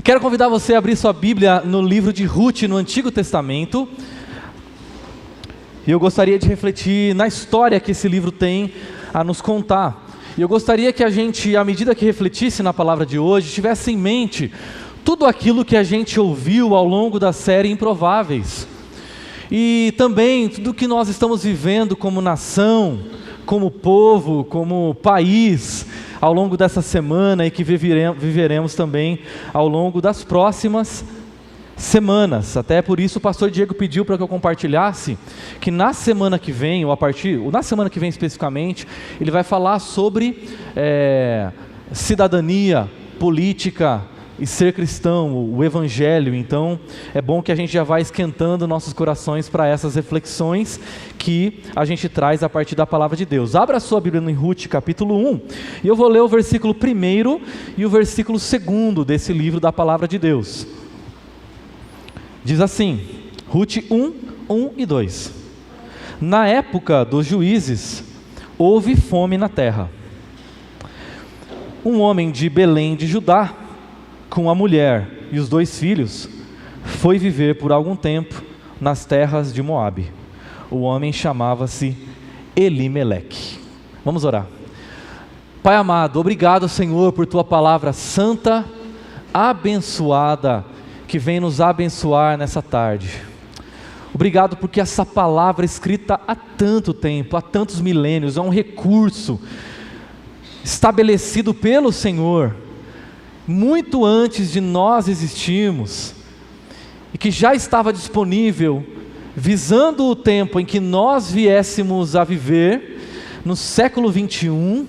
Quero convidar você a abrir sua Bíblia no livro de Ruth, no Antigo Testamento. E eu gostaria de refletir na história que esse livro tem a nos contar. E eu gostaria que a gente, à medida que refletisse na palavra de hoje, tivesse em mente tudo aquilo que a gente ouviu ao longo da série Improváveis. E também tudo que nós estamos vivendo como nação, como povo, como país, ao longo dessa semana e que viveremos também ao longo das próximas semanas. Até por isso o pastor Diego pediu para que eu compartilhasse que na semana que vem, na semana que vem especificamente, ele vai falar sobre cidadania, política e ser cristão, o evangelho. Então é bom que a gente já vá esquentando nossos corações para essas reflexões que a gente traz a partir da palavra de Deus. Abra a sua Bíblia no Ruth capítulo 1 e eu vou ler o versículo 1 e o versículo 2 desse livro da palavra de Deus. Diz assim, Ruth 1 e 2: Na época dos juízes houve fome na terra. Um homem de Belém de Judá, com a mulher e os 2 filhos, foi viver por algum tempo nas terras de Moabe. O homem chamava-se Elimeleque. Vamos orar. Pai amado, obrigado, Senhor, por Tua palavra santa, abençoada, que vem nos abençoar nessa tarde. Obrigado porque essa palavra escrita há tanto tempo, há tantos milênios, é um recurso estabelecido pelo Senhor, muito antes de nós existirmos, e que já estava disponível, visando o tempo em que nós viéssemos a viver, no século 21,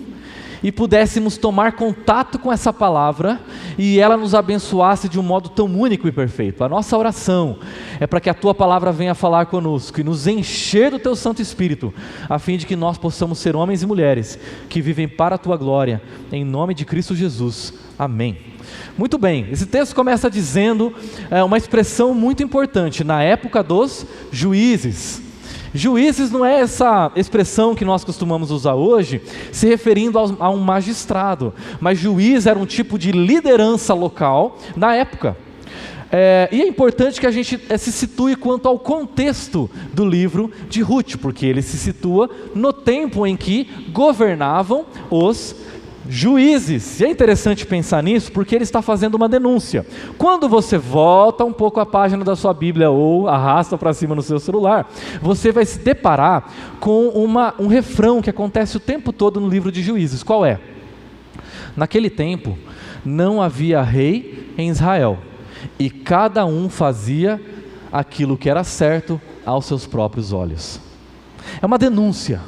e pudéssemos tomar contato com essa palavra, e ela nos abençoasse de um modo tão único e perfeito. A nossa oração é para que a Tua palavra venha falar conosco, e nos encher do Teu Santo Espírito, a fim de que nós possamos ser homens e mulheres, que vivem para a Tua glória, em nome de Cristo Jesus, amém. Muito bem, esse texto começa dizendo uma expressão muito importante, na época dos juízes. Juízes não é essa expressão que nós costumamos usar hoje, se referindo a um magistrado, mas juiz era um tipo de liderança local na época. E é importante que a gente se situe quanto ao contexto do livro de Ruth, porque ele se situa no tempo em que governavam os juízes. E é interessante pensar nisso porque ele está fazendo uma denúncia. Quando você volta um pouco a página da sua Bíblia ou arrasta para cima no seu celular, você vai se deparar com um refrão que acontece o tempo todo no livro de Juízes. Qual é? Naquele tempo não havia rei em Israel, e cada um fazia aquilo que era certo aos seus próprios olhos. É uma denúncia.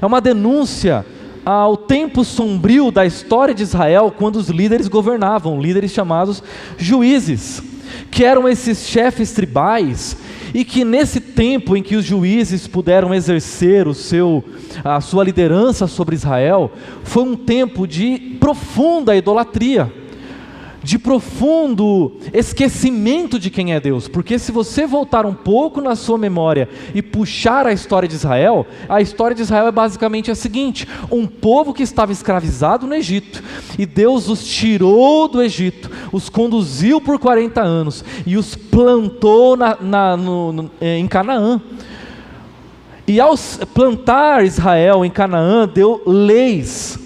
É uma denúncia ao tempo sombrio da história de Israel, quando os líderes governavam, líderes chamados juízes, que eram esses chefes tribais, e que nesse tempo em que os juízes puderam exercer a sua liderança sobre Israel, foi um tempo de profunda idolatria, de profundo esquecimento de quem é Deus. Porque se você voltar um pouco na sua memória e puxar a história de Israel é basicamente a seguinte: um povo que estava escravizado no Egito, e Deus os tirou do Egito, os conduziu por 40 anos e os plantou em Canaã. E ao plantar Israel em Canaã, deu leis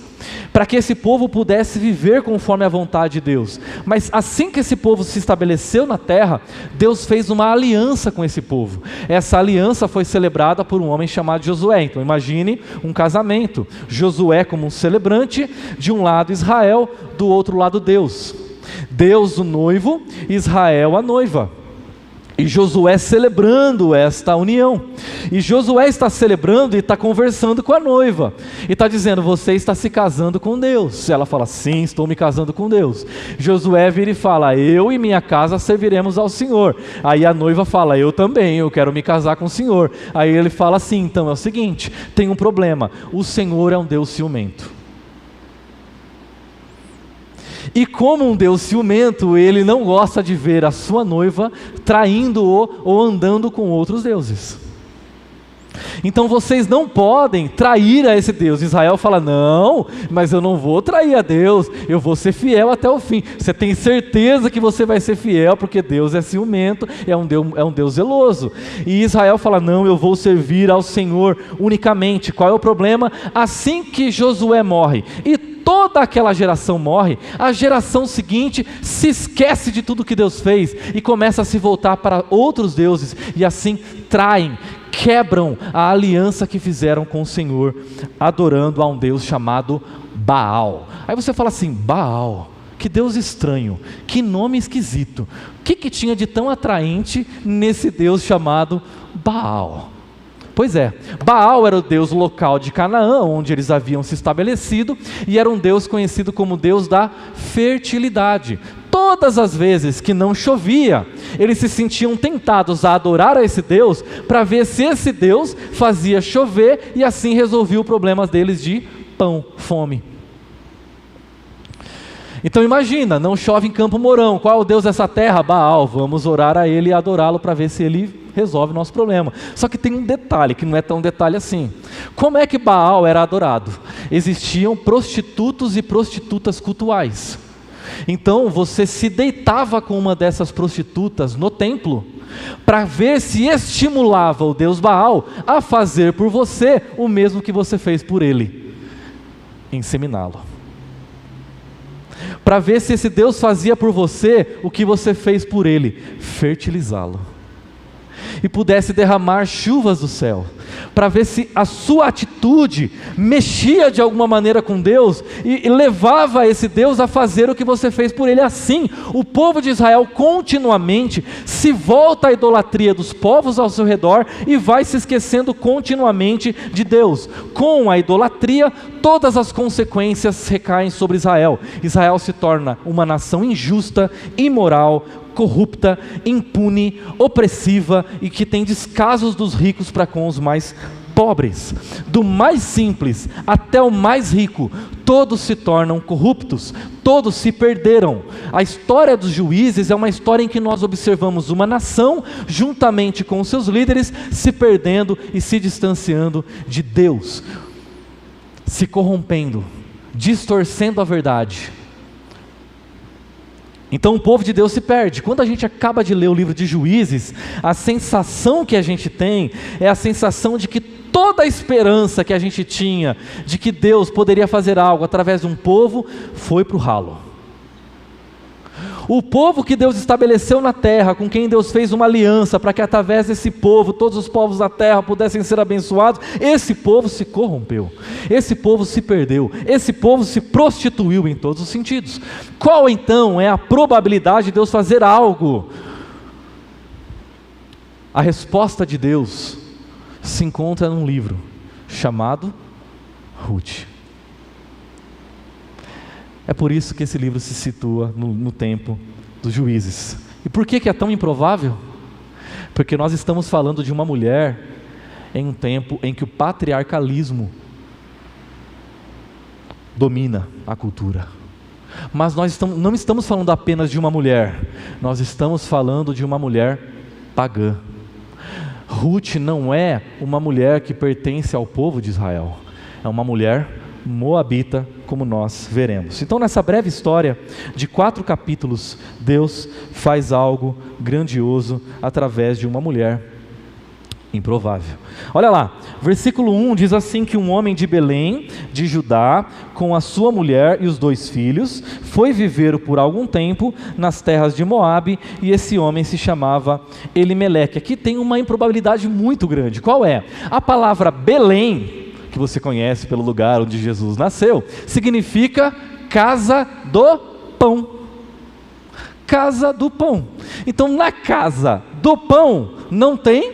para que esse povo pudesse viver conforme a vontade de Deus. Mas assim que esse povo se estabeleceu na terra, Deus fez uma aliança com esse povo. Essa aliança foi celebrada por um homem chamado Josué. Então imagine um casamento, Josué como um celebrante, de um lado Israel, do outro lado Deus. Deus o noivo, Israel a noiva. E Josué celebrando esta união. E Josué está celebrando e está conversando com a noiva. E está dizendo: você está se casando com Deus. Ela fala: sim, estou me casando com Deus. Josué vira e fala: eu e minha casa serviremos ao Senhor. Aí a noiva fala: eu também, eu quero me casar com o Senhor. Aí ele fala assim: então é o seguinte, tem um problema. O Senhor é um Deus ciumento. E como um Deus ciumento, Ele não gosta de ver a sua noiva traindo-o ou andando com outros deuses. Então vocês não podem trair a esse Deus. Israel fala: não, mas eu não vou trair a Deus, eu vou ser fiel até o fim. Você tem certeza que você vai ser fiel, porque Deus é ciumento, é um Deus zeloso. E Israel fala: não, eu vou servir ao Senhor unicamente. Qual é o problema? Assim que Josué morre e toda aquela geração morre, a geração seguinte se esquece de tudo que Deus fez e começa a se voltar para outros deuses, e assim traem, quebram a aliança que fizeram com o Senhor, adorando a um Deus chamado Baal. Aí você fala assim: Baal, que Deus estranho, que nome esquisito. O que tinha de tão atraente nesse Deus chamado Baal? Pois é, Baal era o deus local de Canaã, onde eles haviam se estabelecido, e era um deus conhecido como Deus da fertilidade. Todas as vezes que não chovia, eles se sentiam tentados a adorar a esse Deus, para ver se esse Deus fazia chover, e assim resolvia os problemas deles de pão, fome. Então imagina, não chove em Campo Mourão, qual é o Deus dessa terra? Baal. Vamos orar a ele e adorá-lo para ver se ele resolve o nosso problema. Só que tem um detalhe, que não é tão detalhe assim. Como é que Baal era adorado? Existiam prostitutos e prostitutas cultuais. Então você se deitava com uma dessas prostitutas no templo, para ver se estimulava o Deus Baal a fazer por você o mesmo que você fez por ele: inseminá-lo. Para ver se esse Deus fazia por você o que você fez por ele: fertilizá-lo. E pudesse derramar chuvas do céu, para ver se a sua atitude mexia de alguma maneira com Deus e levava esse Deus a fazer o que você fez por ele. Assim, o povo de Israel continuamente se volta à idolatria dos povos ao seu redor e vai se esquecendo continuamente de Deus. Com a idolatria, todas as consequências recaem sobre Israel. Israel se torna uma nação injusta, imoral, corrupta, impune, opressiva e que tem descasos dos ricos para com os mais pobres. Do mais simples até o mais rico, todos se tornam corruptos, todos se perderam. A história dos juízes é uma história em que nós observamos uma nação, juntamente com os seus líderes, se perdendo e se distanciando de Deus, se corrompendo, distorcendo a verdade. Então o povo de Deus se perde. Quando a gente acaba de ler o livro de Juízes, a sensação que a gente tem é a sensação de que toda a esperança que a gente tinha de que Deus poderia fazer algo através de um povo foi para o ralo. O povo que Deus estabeleceu na terra, com quem Deus fez uma aliança para que através desse povo todos os povos da terra pudessem ser abençoados, esse povo se corrompeu, esse povo se perdeu, esse povo se prostituiu em todos os sentidos. Qual então é a probabilidade de Deus fazer algo? A resposta de Deus se encontra num livro chamado Ruth. É por isso que esse livro se situa no tempo dos juízes. E por que é tão improvável? Porque nós estamos falando de uma mulher em um tempo em que o patriarcalismo domina a cultura. Mas nós não estamos falando apenas de uma mulher, nós estamos falando de uma mulher pagã. Ruth não é uma mulher que pertence ao povo de Israel, é uma mulher moabita, como nós veremos. Então, nessa breve história de 4 capítulos, Deus faz algo grandioso através de uma mulher improvável. Olha lá, versículo 1 diz assim: que um homem de Belém, de Judá, com a sua mulher e os 2 filhos, foi viver por algum tempo nas terras de Moabe, e esse homem se chamava Elimeleque. Aqui tem uma improbabilidade muito grande. Qual é? A palavra Belém, que você conhece pelo lugar onde Jesus nasceu, significa casa do pão. Casa do pão. Então, na casa do pão não tem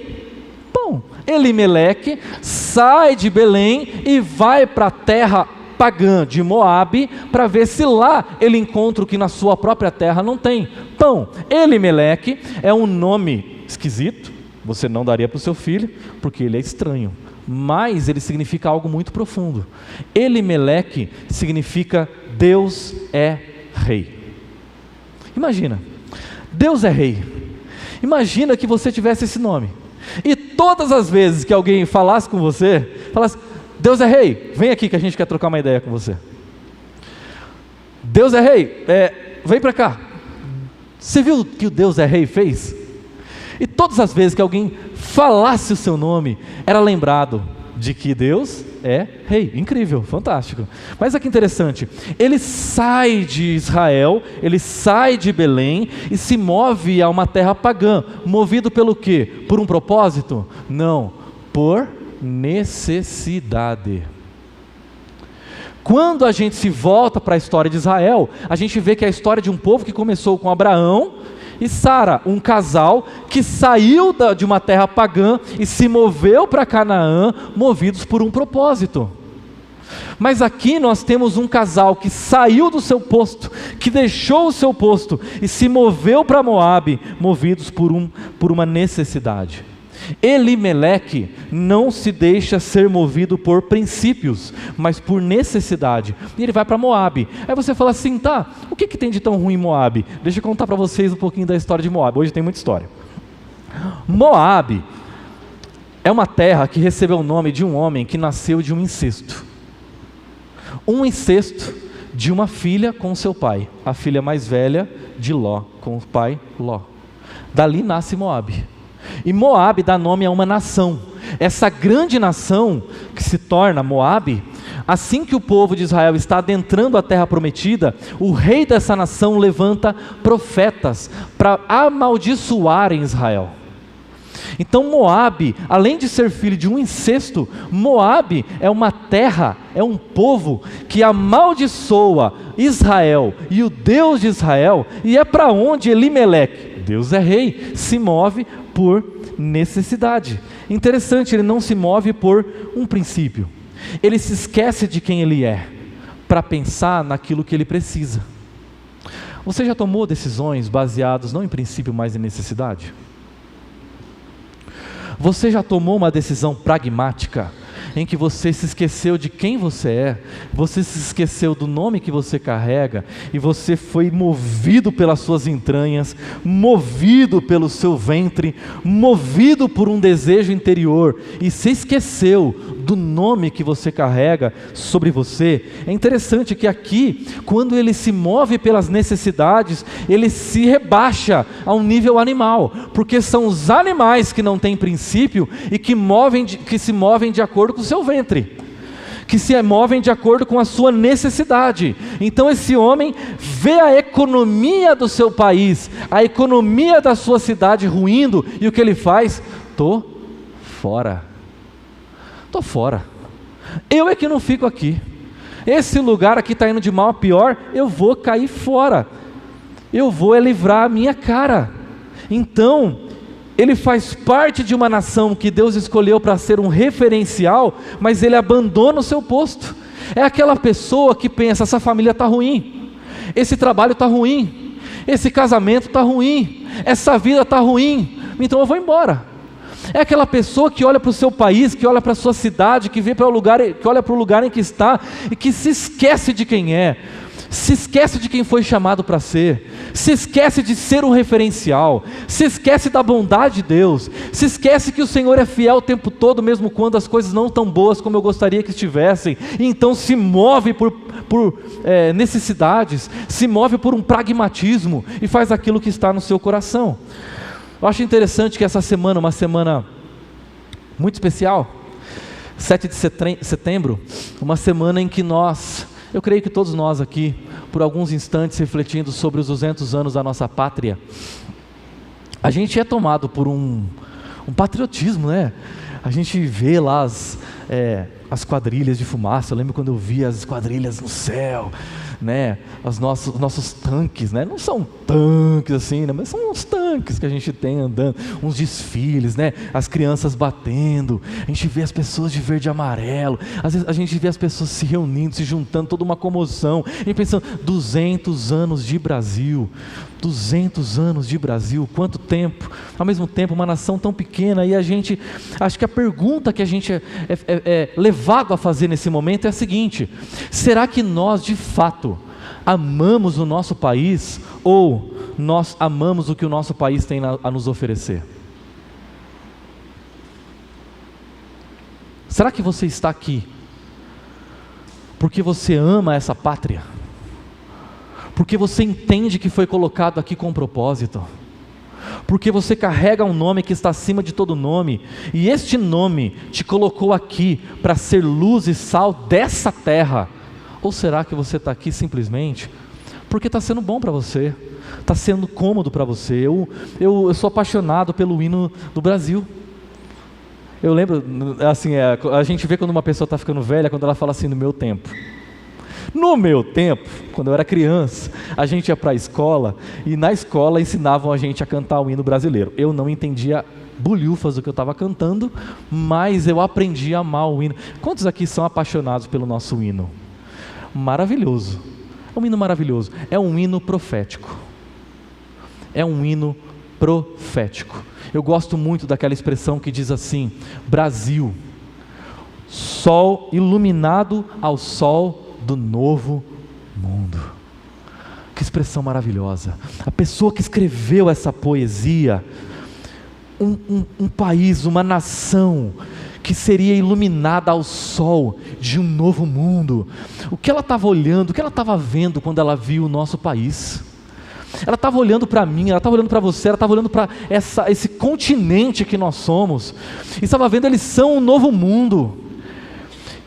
pão. Elimeleque sai de Belém e vai para a terra pagã de Moabe, para ver se lá ele encontra o que na sua própria terra não tem: pão. Elimeleque é um nome esquisito, você não daria para o seu filho, porque ele é estranho, mas ele significa algo muito profundo. Elimeleque significa Deus é rei. Imagina, Deus é rei. Imagina que você tivesse esse nome, e todas as vezes que alguém falasse com você, falasse: Deus é rei, vem aqui que a gente quer trocar uma ideia com você. Deus é rei, vem para cá. Você viu o que o Deus é rei fez? E todas as vezes que alguém falasse o seu nome, era lembrado de que Deus é rei. Incrível, fantástico. Mas olha que interessante, ele sai de Israel, ele sai de Belém e se move a uma terra pagã, movido pelo quê? Por um propósito? Não, por necessidade. Quando a gente se volta para a história de Israel, a gente vê que é a história de um povo que começou com Abraão e Sara, um casal que saiu de uma terra pagã e se moveu para Canaã, movidos por um propósito. Mas aqui nós temos um casal que saiu do seu posto, que deixou o seu posto e se moveu para Moabe, movidos por uma necessidade. Elimeleque não se deixa ser movido por princípios, mas por necessidade, e ele vai para Moabe. Aí você fala assim: tá, o que tem de tão ruim em Moabe? Deixa eu contar para vocês um pouquinho da história de Moabe. Hoje tem muita história. Moabe é uma terra que recebeu o nome de um homem que nasceu de um incesto de uma filha com seu pai, a filha mais velha de Ló, com o pai Ló. Dali nasce Moabe. E Moabe dá nome a uma nação. Essa grande nação que se torna Moabe, assim que o povo de Israel está adentrando a terra prometida, o rei dessa nação levanta profetas para amaldiçoarem Israel. Então Moabe, além de ser filho de um incesto, Moabe é uma terra, é um povo que amaldiçoa Israel e o Deus de Israel, e é para onde Elimeleque, Deus é rei, se move por necessidade. Interessante, ele não se move por um princípio, ele se esquece de quem ele é, para pensar naquilo que ele precisa. Você já tomou decisões baseadas não em princípio, mas em necessidade? Você já tomou uma decisão pragmática, em que você se esqueceu de quem você é, você se esqueceu do nome que você carrega, e você foi movido pelas suas entranhas, movido pelo seu ventre, movido por um desejo interior, e se esqueceu do nome que você carrega sobre você? É interessante que aqui, quando ele se move pelas necessidades, ele se rebaixa a um nível animal, porque são os animais que não têm princípio e que se movem de acordo com o seu ventre, que se movem de acordo com a sua necessidade. Então esse homem vê a economia do seu país, a economia da sua cidade ruindo, e o que ele faz? Tô fora, eu é que não fico aqui, esse lugar aqui está indo de mal a pior, eu vou cair fora, eu vou livrar a minha cara. Então ele faz parte de uma nação que Deus escolheu para ser um referencial, mas ele abandona o seu posto. É aquela pessoa que pensa: essa família está ruim, esse trabalho está ruim, esse casamento está ruim, essa vida está ruim, então eu vou embora. É aquela pessoa que olha para o seu país, que olha para a sua cidade, que olha para o lugar em que está, e que se esquece de quem é, se esquece de quem foi chamado para ser, se esquece de ser um referencial, se esquece da bondade de Deus, se esquece que o Senhor é fiel o tempo todo, mesmo quando as coisas não estão boas como eu gostaria que estivessem, e então se move por necessidades, se move por um pragmatismo, e faz aquilo que está no seu coração. Eu acho interessante que essa semana, uma semana muito especial, 7 de setembro, uma semana em que eu creio que todos nós aqui, por alguns instantes refletindo sobre os 200 anos da nossa pátria, a gente é tomado por um patriotismo, né? A gente vê lá as quadrilhas de fumaça. Eu lembro quando eu via as quadrilhas no céu, né? Os nossos tanques, né? Não são tanques assim, né? Mas são uns tanques que a gente tem andando, uns desfiles, né? As crianças batendo, a gente vê as pessoas de verde e amarelo, às vezes a gente vê as pessoas se reunindo, se juntando, toda uma comoção, e pensando: 200 anos de Brasil, 200 anos de Brasil, quanto tempo, ao mesmo tempo uma nação tão pequena. E acho que a pergunta que a gente é levado a fazer nesse momento é a seguinte: será que nós de fato amamos o nosso país, ou nós amamos o que o nosso país tem a nos oferecer? Será que você está aqui porque você ama essa pátria? Porque você entende que foi colocado aqui com um propósito? Porque você carrega um nome que está acima de todo nome, e este nome te colocou aqui para ser luz e sal dessa terra? Ou será que você está aqui simplesmente porque está sendo bom para você, está sendo cômodo para você? Eu sou apaixonado pelo hino do Brasil. Eu lembro, assim, a gente vê quando uma pessoa está ficando velha, quando ela fala assim, no meu tempo. No meu tempo, quando eu era criança, a gente ia para a escola, e na escola ensinavam a gente a cantar o hino brasileiro. Eu não entendia bolhufas do que eu estava cantando, mas eu aprendi a amar o hino. Quantos aqui são apaixonados pelo nosso hino? Maravilhoso, é um hino maravilhoso, é um hino profético, é um hino profético. Eu gosto muito daquela expressão que diz assim: Brasil, sol iluminado ao sol do novo mundo. Que expressão maravilhosa. A pessoa que escreveu essa poesia, um país, uma nação que seria iluminada ao sol de um novo mundo. O que ela estava olhando, o que ela estava vendo quando ela viu o nosso país? Ela estava olhando para mim, ela estava olhando para você, ela estava olhando para esse continente que nós somos, e estava vendo, eles são um novo mundo.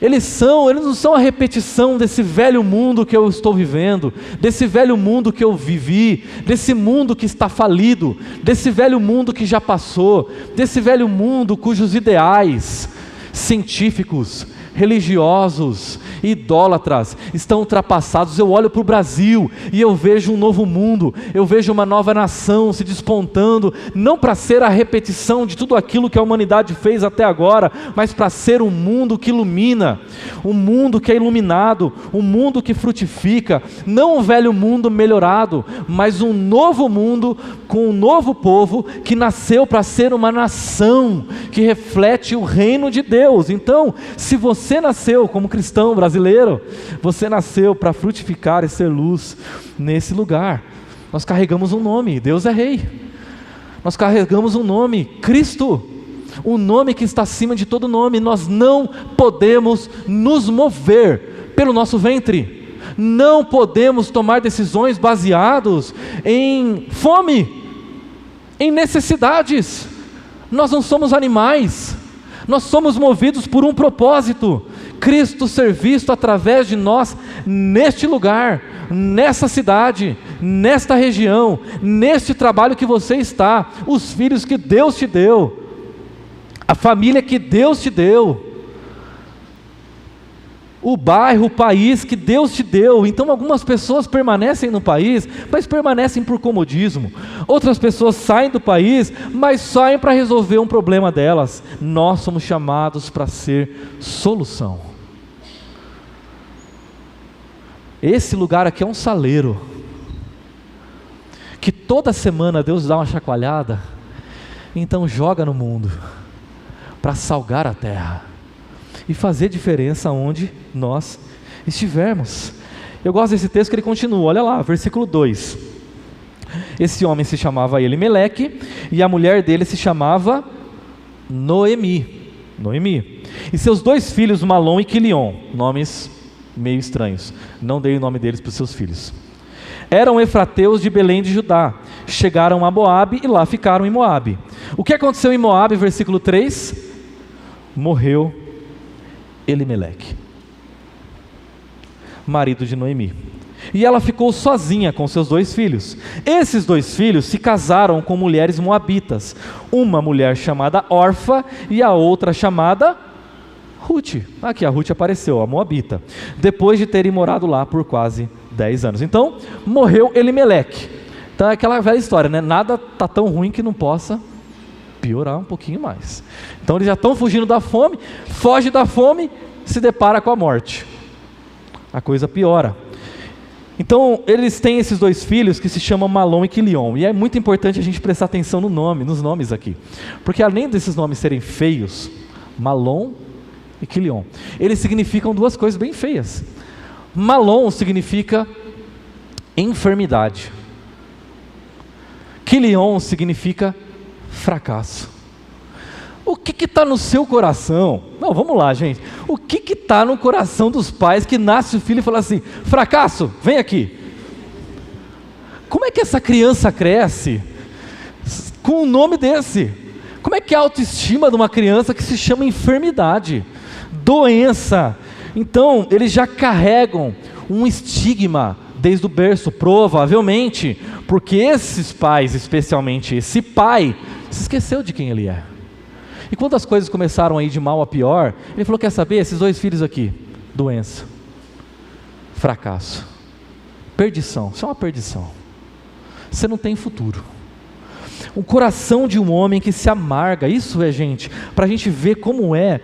Eles não são a repetição desse velho mundo que eu estou vivendo, desse velho mundo que eu vivi, desse mundo que está falido, desse velho mundo que já passou, desse velho mundo cujos ideais científicos, religiosos, idólatras estão ultrapassados. Eu olho para o Brasil e eu vejo um novo mundo, eu vejo uma nova nação se despontando, não para ser a repetição de tudo aquilo que a humanidade fez até agora, mas para ser um mundo que ilumina, um mundo que é iluminado, um mundo que frutifica, não um velho mundo melhorado, mas um novo mundo com um novo povo que nasceu para ser uma nação que reflete o reino de Deus. Então, se você nasceu como cristão brasileiro, você nasceu para frutificar e ser luz nesse lugar. Nós carregamos um nome, Deus é Rei. Nós carregamos um nome, Cristo, o nome que está acima de todo nome. Nós não podemos nos mover pelo nosso ventre, não podemos tomar decisões baseados em fome, em necessidades. Nós não somos animais, nós somos movidos por um propósito: Cristo ser visto através de nós neste lugar, nessa cidade, nesta região, neste trabalho que você está, os filhos que Deus te deu, a família que Deus te deu, o bairro, o país que Deus te deu. Então algumas pessoas permanecem no país, mas permanecem por comodismo. Outras pessoas saem do país, mas saem para resolver um problema delas. Nós somos chamados para ser solução. Esse lugar aqui é um saleiro, que toda semana Deus dá uma chacoalhada, então joga no mundo, para salgar a terra, e fazer diferença onde nós estivermos. Eu gosto desse texto que ele continua, olha lá, versículo 2. Esse homem se chamava Elimeleque, e a mulher dele se chamava Noemi. E seus dois filhos, Malom e Quilion, nomes meio estranhos, não dei o nome deles para os seus filhos. Eram efrateus de Belém de Judá, chegaram a Moabe e lá ficaram em Moabe. O que aconteceu em Moabe, versículo 3? Morreu Elimeleque, marido de Noemi, e ela ficou sozinha com seus dois filhos. Esses dois filhos se casaram com mulheres moabitas, uma mulher chamada Orfa e a outra chamada Ruth. Aqui a Ruth apareceu, a moabita, depois de terem morado lá por quase 10 anos. Então morreu Elimeleque. Então é aquela velha história, né? Nada está tão ruim que não possa piorar um pouquinho mais. Então eles já estão fugindo da fome, foge da fome, se depara com a morte, a coisa piora. Então eles têm esses dois filhos que se chamam Malom e Quilion, e é muito importante a gente prestar atenção no nome, nos nomes aqui, porque além desses nomes serem feios, Malom e Quilion, eles significam duas coisas bem feias. Malom significa enfermidade, Quilion significa fracasso. O que está no seu coração? Não, vamos lá, gente. O que está no coração dos pais que nasce o filho e fala assim: fracasso, vem aqui. Como é que essa criança cresce com um nome desse? Como é que é a autoestima de uma criança que se chama enfermidade, doença? Então, eles já carregam um estigma desde o berço, provavelmente, porque esses pais, especialmente esse pai, se esqueceu de quem ele é. E quando as coisas começaram a ir de mal a pior, ele falou: quer saber, esses 2 filhos aqui, doença, fracasso, perdição, isso é uma perdição, você não tem futuro. O coração de um homem que se amarga, isso é, gente, para a gente ver como é,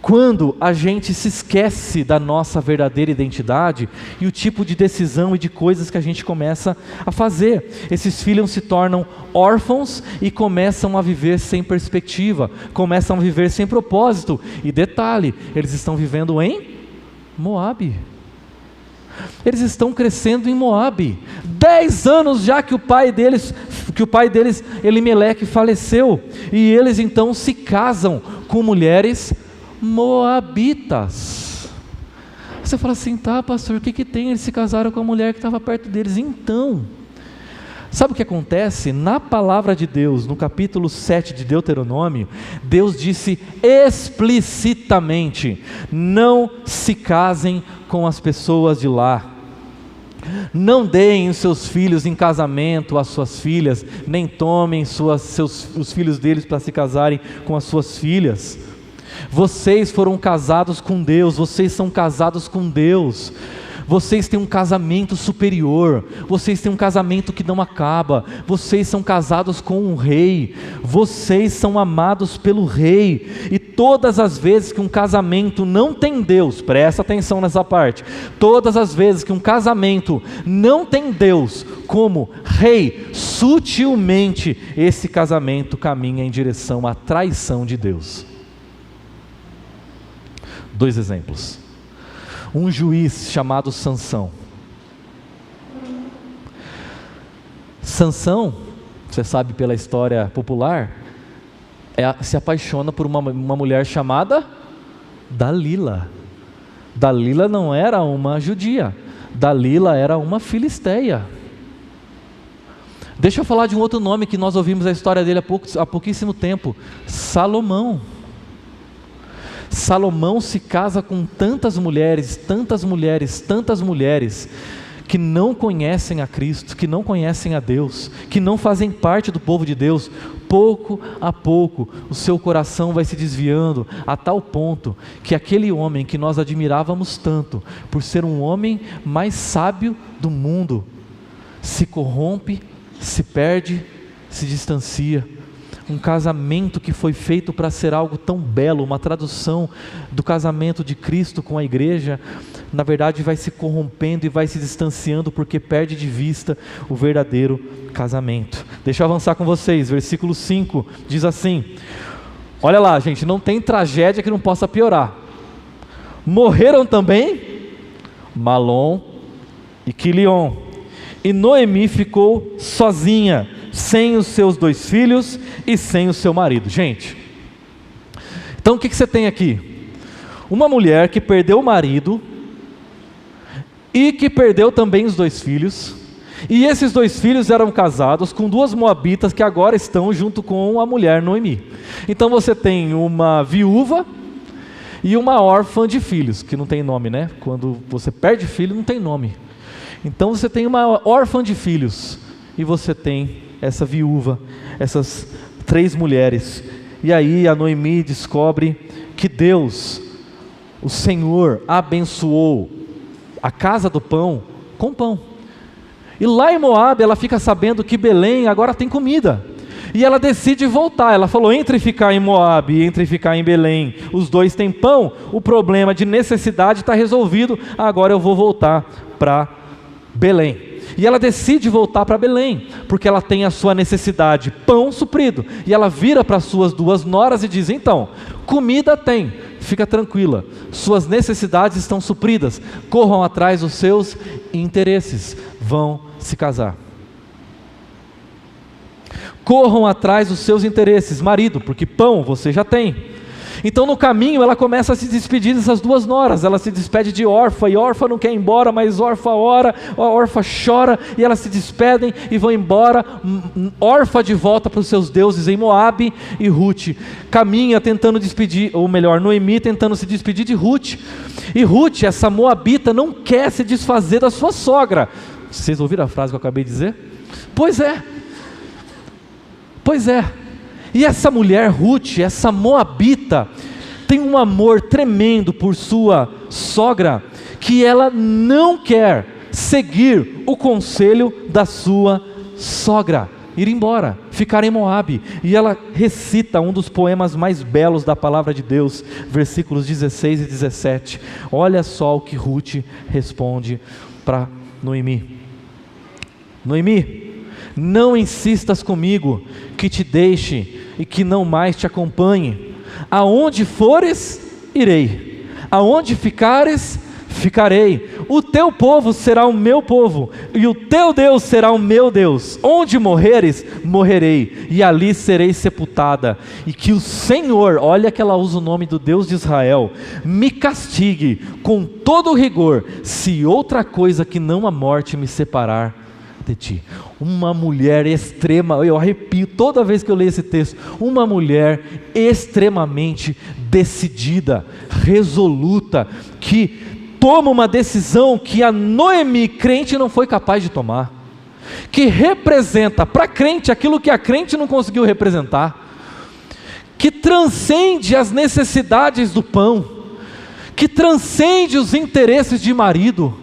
quando a gente se esquece da nossa verdadeira identidade e o tipo de decisão e de coisas que a gente começa a fazer. Esses filhos se tornam órfãos e começam a viver sem perspectiva, começam a viver sem propósito. E detalhe, eles estão vivendo em Moabe. Eles estão crescendo em Moabe. 10 anos já que o pai deles, Elimeleque, faleceu. E eles então se casam com mulheres moabitas. Você fala assim: tá, pastor, o que tem? Eles se casaram com a mulher que estava perto deles. Então, sabe o que acontece? Na palavra de Deus, no capítulo 7 de Deuteronômio, Deus disse explicitamente: não se casem com as pessoas de lá. Não deem os seus filhos em casamento às suas filhas, nem tomem os filhos deles para se casarem com as suas filhas. Vocês foram casados com Deus, vocês são casados com Deus. Vocês têm um casamento superior, vocês têm um casamento que não acaba, vocês são casados com um rei, vocês são amados pelo rei. E todas as vezes que um casamento não tem Deus, presta atenção nessa parte, todas as vezes que um casamento não tem Deus como rei, sutilmente esse casamento caminha em direção à traição de Deus. 2 exemplos. Um juiz chamado Sansão. Sansão, você sabe pela história popular, se apaixona por uma mulher chamada Dalila. Dalila não era uma judia, Dalila era uma filisteia. Deixa eu falar de um outro nome que nós ouvimos a história dele há pouquíssimo tempo: Salomão. Salomão se casa com tantas mulheres, que não conhecem a Cristo, que não conhecem a Deus, que não fazem parte do povo de Deus. Pouco a pouco o seu coração vai se desviando, a tal ponto que aquele homem que nós admirávamos tanto, por ser um homem mais sábio do mundo, se corrompe, se perde, se distancia. Um casamento que foi feito para ser algo tão belo, uma tradução do casamento de Cristo com a igreja, na verdade vai se corrompendo e vai se distanciando, porque perde de vista o verdadeiro casamento. Deixa eu avançar com vocês, versículo 5, diz assim, olha lá, gente, não tem tragédia que não possa piorar. Morreram também Malom e Quilion, e Noemi ficou sozinha, sem os seus 2 filhos e sem o seu marido. Gente, então o que você tem aqui? Uma mulher que perdeu o marido e que perdeu também os 2 filhos, e esses 2 filhos eram casados com 2 moabitas que agora estão junto com a mulher Noemi. Então você tem uma viúva e uma órfã de filhos, que não tem nome, né? Quando você perde filho não tem nome. Então você tem uma órfã de filhos e você tem essa viúva, essas 3 mulheres. E aí a Noemi descobre que Deus, o Senhor, abençoou a casa do pão com pão. E lá em Moabe ela fica sabendo que Belém agora tem comida. E ela decide voltar. Ela falou: entre ficar em Moabe e entre ficar em Belém, os 2 têm pão, o problema de necessidade está resolvido, agora eu vou voltar para Belém. E ela decide voltar para Belém, porque ela tem a sua necessidade, pão suprido. E ela vira para as suas 2 noras e diz: então, comida tem, fica tranquila, suas necessidades estão supridas, corram atrás dos seus interesses, vão se casar. corram atrás dos seus interesses, marido, porque pão você já tem. Então no caminho ela começa a se despedir dessas duas noras, ela se despede de Orfa, e Orfa não quer ir embora, mas Orfa ora, a Orfa chora, e elas se despedem e vão embora. Orfa de volta para os seus deuses em Moabe, e Ruth caminha tentando despedir, ou melhor, Noemi tentando se despedir de Ruth, e Ruth, essa moabita, não quer se desfazer da sua sogra. Vocês ouviram a frase que eu acabei de dizer? Pois é, e essa mulher Ruth, essa moabita, tem um amor tremendo por sua sogra, que ela não quer seguir o conselho da sua sogra, ir embora, ficar em Moabe. E ela recita um dos poemas mais belos da palavra de Deus, versículos 16 e 17. Olha só o que Ruth responde para Noemi: Noemi, não insistas comigo que te deixe e que não mais te acompanhe. Aonde fores, irei. Aonde ficares, ficarei. O teu povo será o meu povo, e o teu Deus será o meu Deus. Onde morreres, morrerei, e ali serei sepultada. E que o Senhor, olha que ela usa o nome do Deus de Israel, me castigue com todo rigor, se outra coisa que não a morte me separar de ti. Uma mulher extrema, eu arrepio toda vez que eu leio esse texto, uma mulher extremamente decidida, resoluta, que toma uma decisão que a Noemi crente não foi capaz de tomar, que representa para a crente aquilo que a crente não conseguiu representar, que transcende as necessidades do pão, que transcende os interesses de marido,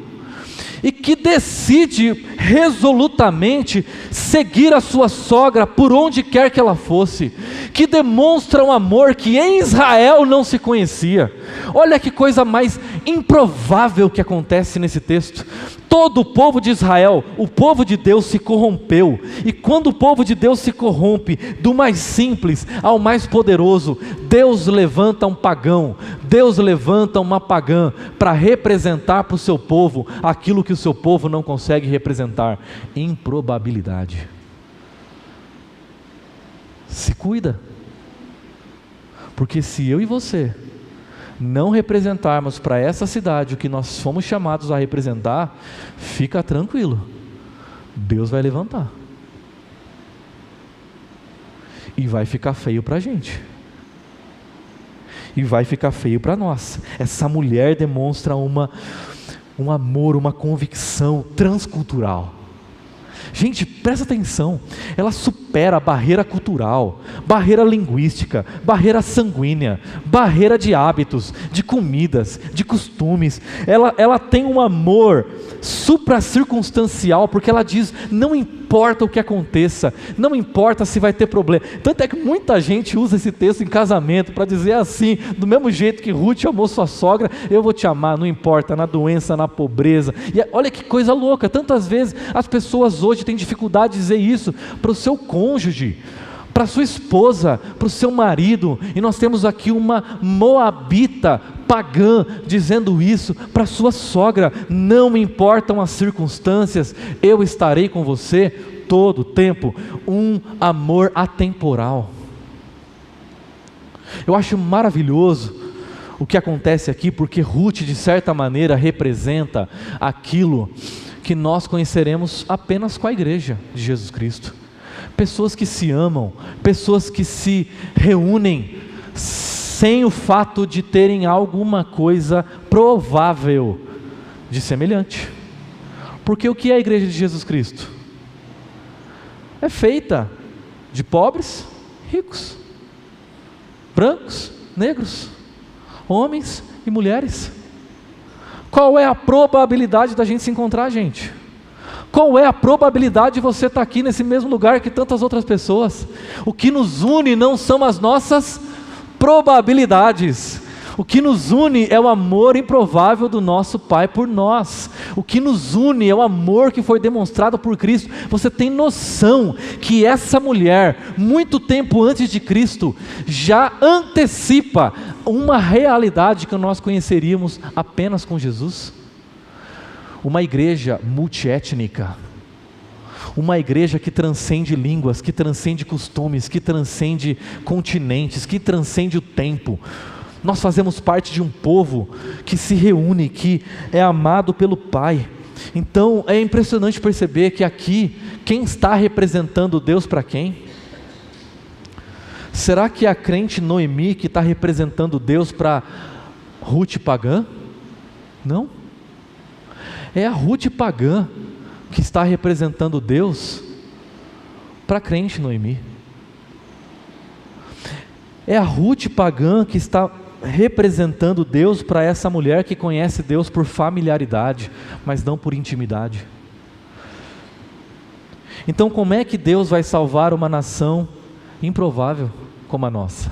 e que decide resolutamente seguir a sua sogra por onde quer que ela fosse, que demonstra um amor que em Israel não se conhecia. Olha que coisa mais improvável que acontece nesse texto. Todo o povo de Israel, o povo de Deus, se corrompeu, e quando o povo de Deus se corrompe, do mais simples ao mais poderoso, Deus levanta um pagão, Deus levanta uma pagã para representar para o seu povo aquilo que o seu povo não consegue representar: improbabilidade. Se cuida, porque se eu e você não representarmos para essa cidade o que nós fomos chamados a representar, fica tranquilo, Deus vai levantar, e vai ficar feio para a gente, e vai ficar feio para nós. Essa mulher demonstra um amor, uma convicção transcultural. Gente, presta atenção, ela supera a barreira cultural, barreira linguística, barreira sanguínea, barreira de hábitos, de comidas, de costumes. Ela tem um amor supracircunstancial, porque ela diz: não importa o que aconteça, não importa se vai ter problema. Tanto é que muita gente usa esse texto em casamento para dizer assim: do mesmo jeito que Ruth amou sua sogra, eu vou te amar, não importa, na doença, na pobreza. E olha que coisa louca, tantas vezes as pessoas hoje têm dificuldade de dizer isso para o seu cônjuge, para sua esposa, para o seu marido, e nós temos aqui uma moabita pagã dizendo isso para sua sogra: não me importam as circunstâncias, eu estarei com você todo o tempo. Um amor atemporal. Eu acho maravilhoso o que acontece aqui, porque Ruth, de certa maneira, representa aquilo que nós conheceremos apenas com a igreja de Jesus Cristo. Pessoas que se amam, pessoas que se reúnem sem o fato de terem alguma coisa provável de semelhante. Porque o que é a igreja de Jesus Cristo? É feita de pobres, ricos, brancos, negros, homens e mulheres. Qual é a probabilidade da gente se encontrar, gente? Qual é a probabilidade de você estar aqui nesse mesmo lugar que tantas outras pessoas? O que nos une não são as nossas probabilidades. O que nos une é o amor improvável do nosso Pai por nós. O que nos une é o amor que foi demonstrado por Cristo. Você tem noção que essa mulher, muito tempo antes de Cristo, já antecipa uma realidade que nós conheceríamos apenas com Jesus? Uma igreja multiétnica, Uma igreja que transcende línguas, que transcende costumes, que transcende continentes, que transcende o tempo. Nós fazemos parte de um povo que se reúne, que é amado pelo Pai. Então é impressionante perceber que aqui, quem está representando Deus para quem? Será que é a crente Noemi que está representando Deus para Ruth pagã? Não. É a Ruth pagã que está representando Deus para a crente Noemi. É a Ruth pagã que está representando Deus para essa mulher que conhece Deus por familiaridade, mas não por intimidade. Então, como é que Deus vai salvar uma nação improvável como a nossa?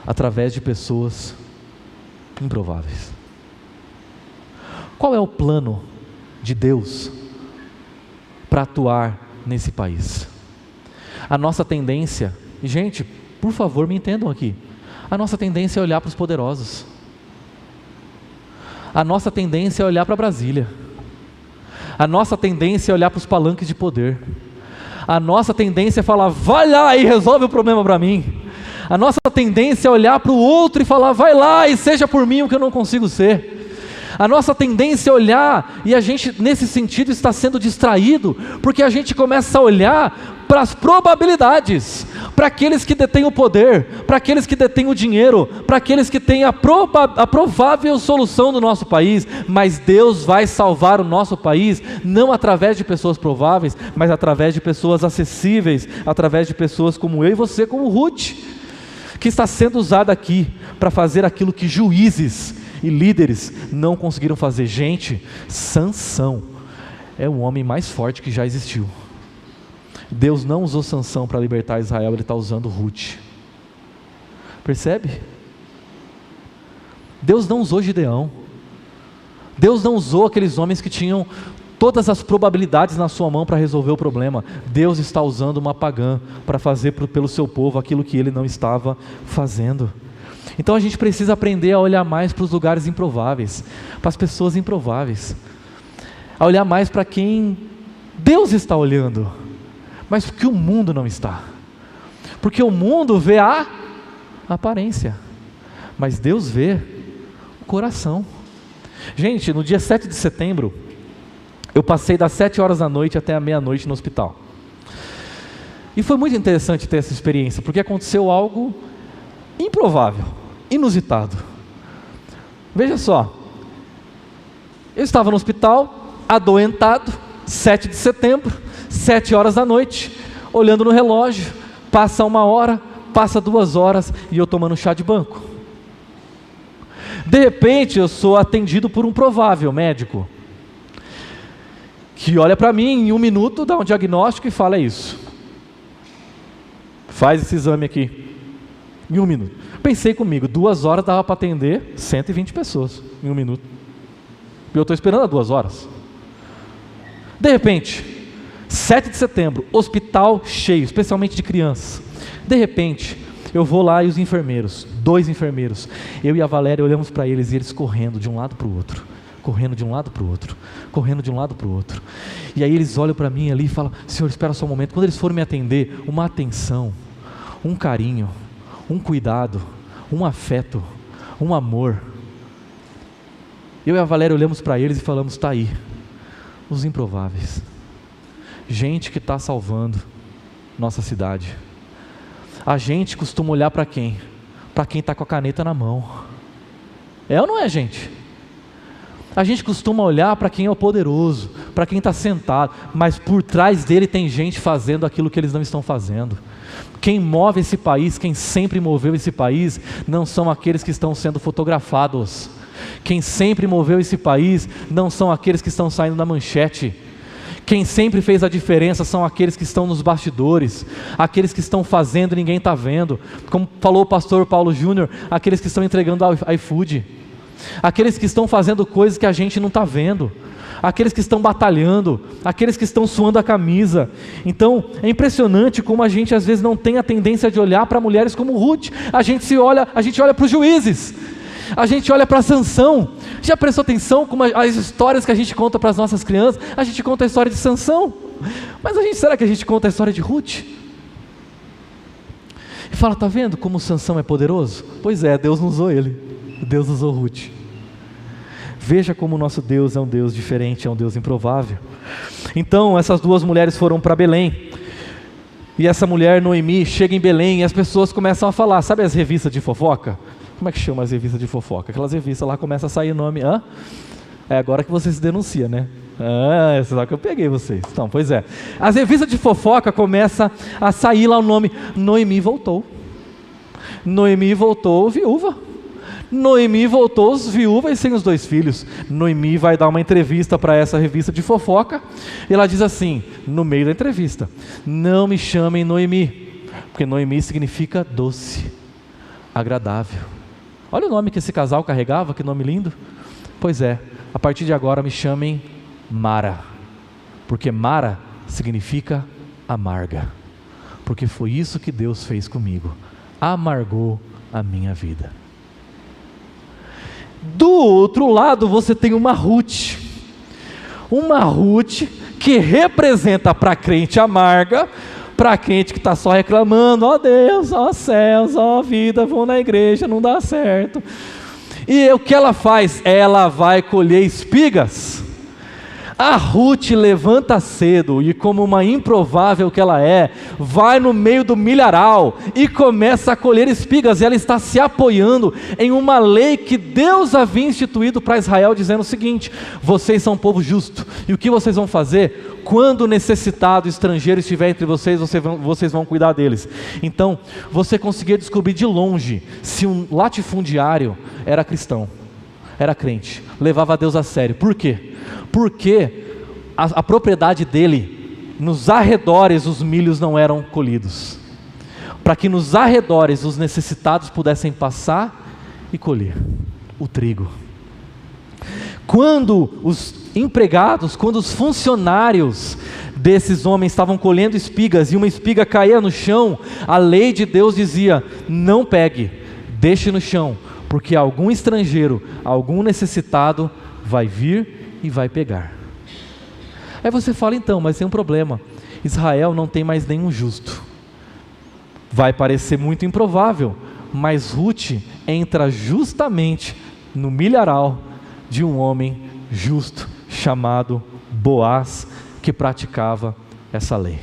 Através de pessoas improváveis. Qual é o plano de Deus para atuar nesse país? A nossa tendência, gente, por favor, me entendam aqui. A nossa tendência é olhar para os poderosos. A nossa tendência é olhar para Brasília. A nossa tendência é olhar para os palanques de poder. A nossa tendência é falar, vai lá e resolve o problema para mim. A nossa tendência é olhar para o outro e falar, vai lá e seja por mim o que eu não consigo ser. A nossa tendência é olhar, e a gente nesse sentido está sendo distraído, porque a gente começa a olhar para as probabilidades, para aqueles que detêm o poder, para aqueles que detêm o dinheiro, para aqueles que têm a provável solução do nosso país. Mas Deus vai salvar o nosso país, não através de pessoas prováveis, mas através de pessoas acessíveis, através de pessoas como eu e você, como Ruth, que está sendo usada aqui para fazer aquilo que juízes e líderes não conseguiram fazer. Gente, Sansão é o homem mais forte que já existiu. Deus não usou Sansão para libertar Israel, Ele está usando Ruth. Percebe? Deus não usou Gideão. Deus não usou aqueles homens que tinham todas as probabilidades na sua mão para resolver o problema. Deus está usando uma pagã para fazer pelo seu povo aquilo que Ele não estava fazendo. Então a gente precisa aprender a olhar mais para os lugares improváveis, para as pessoas improváveis, a olhar mais para quem Deus está olhando, mas porque o mundo não está, porque o mundo vê a aparência, mas Deus vê o coração. Gente, no dia 7 de setembro, eu passei das 7 horas da noite até a meia-noite no hospital, e foi muito interessante ter essa experiência, porque aconteceu algo improvável, inusitado. Veja só, eu estava no hospital, adoentado, 7 de setembro, 7 horas da noite, olhando no relógio, passa 1 hora, passa 2 horas, e eu tomando chá de banco. De repente eu sou atendido por um provável médico, que olha para mim em 1 minuto, dá um diagnóstico e fala isso. Faz esse exame aqui, em 1 minuto. Pensei comigo, 2 horas dava para atender 120 pessoas em 1 minuto. E eu estou esperando há 2 horas. De repente, 7 de setembro, hospital cheio, especialmente de crianças. De repente, eu vou lá e os enfermeiros, 2 enfermeiros, eu e a Valéria olhamos para eles e eles correndo de um lado para o outro. Correndo de um lado para o outro, correndo de um lado para o outro. E aí eles olham para mim ali e falam, Senhor, espera só um momento. Quando eles forem me atender, uma atenção, um carinho, um cuidado, um afeto, um amor. Eu e a Valéria olhamos para eles e falamos, está aí, os improváveis, gente que está salvando nossa cidade. A gente costuma olhar para quem? Para quem está com a caneta na mão. É ou não é, gente? A gente costuma olhar para quem é o poderoso, para quem está sentado, mas por trás dele tem gente fazendo aquilo que eles não estão fazendo. Quem move esse país, quem sempre moveu esse país, não são aqueles que estão sendo fotografados. Quem sempre moveu esse país, não são aqueles que estão saindo na manchete. Quem sempre fez a diferença são aqueles que estão nos bastidores, aqueles que estão fazendo e ninguém está vendo. Como falou o pastor Paulo Júnior, aqueles que estão entregando iFood, aqueles que estão fazendo coisas que a gente não está vendo, aqueles que estão batalhando, aqueles que estão suando a camisa. Então é impressionante como a gente às vezes não tem a tendência de olhar para mulheres como Ruth. A gente olha para os juízes, a gente olha para Sansão, Já prestou atenção como as histórias que a gente conta para as nossas crianças? A gente conta a história de Sansão, mas será que a gente conta a história de Ruth? E fala, tá vendo como Sansão é poderoso? Pois é, Deus não usou ele, Deus usou Ruth. Veja como o nosso Deus é um Deus diferente, é um Deus improvável. Então essas duas mulheres foram para Belém, e essa mulher Noemi chega em Belém, e as pessoas começam a falar, sabe as revistas de fofoca? Como é que chama as revistas de fofoca? Aquelas revistas lá começa a sair nome, é agora que você se denuncia, né? Será que eu peguei vocês? Então, pois é. As revistas de fofoca começam a sair lá o nome, Noemi voltou. Noemi voltou viúva. Noemi voltou viúva e sem os 2 filhos. Noemi vai dar uma entrevista para essa revista de fofoca, e ela diz assim, no meio da entrevista, não me chamem Noemi, porque Noemi significa doce, agradável. Olha o nome que esse casal carregava, que nome lindo. Pois é, a partir de agora me chamem Mara, porque Mara significa amarga, porque foi isso que Deus fez comigo, amargou a minha vida. Do outro lado você tem uma Ruth que representa para a crente amarga, para a crente que está só reclamando, ó Deus, ó céus, ó vida, vou na igreja, não dá certo. E o que ela faz? Ela vai colher espigas. A Ruth levanta cedo e, como uma improvável que ela é, vai no meio do milharal e começa a colher espigas. E ela está se apoiando em uma lei que Deus havia instituído para Israel, dizendo o seguinte: vocês são um povo justo, e o que vocês vão fazer? Quando o necessitado estrangeiro estiver entre vocês, vocês vão cuidar deles. Então, você conseguia descobrir de longe se um latifundiário era cristão, era crente, levava Deus a sério. Por quê? Porque a propriedade dele, nos arredores os milhos não eram colhidos, para que nos arredores os necessitados pudessem passar e colher o trigo. Quando os empregados, quando os funcionários desses homens estavam colhendo espigas e uma espiga caía no chão, a lei de Deus dizia: não pegue, deixe no chão, porque algum estrangeiro, algum necessitado vai vir e vai pegar. Aí você fala, então, mas tem um problema, Israel não tem mais nenhum justo. Vai parecer muito improvável, mas Ruth entra justamente no milharal de um homem justo, chamado Boaz, que praticava essa lei.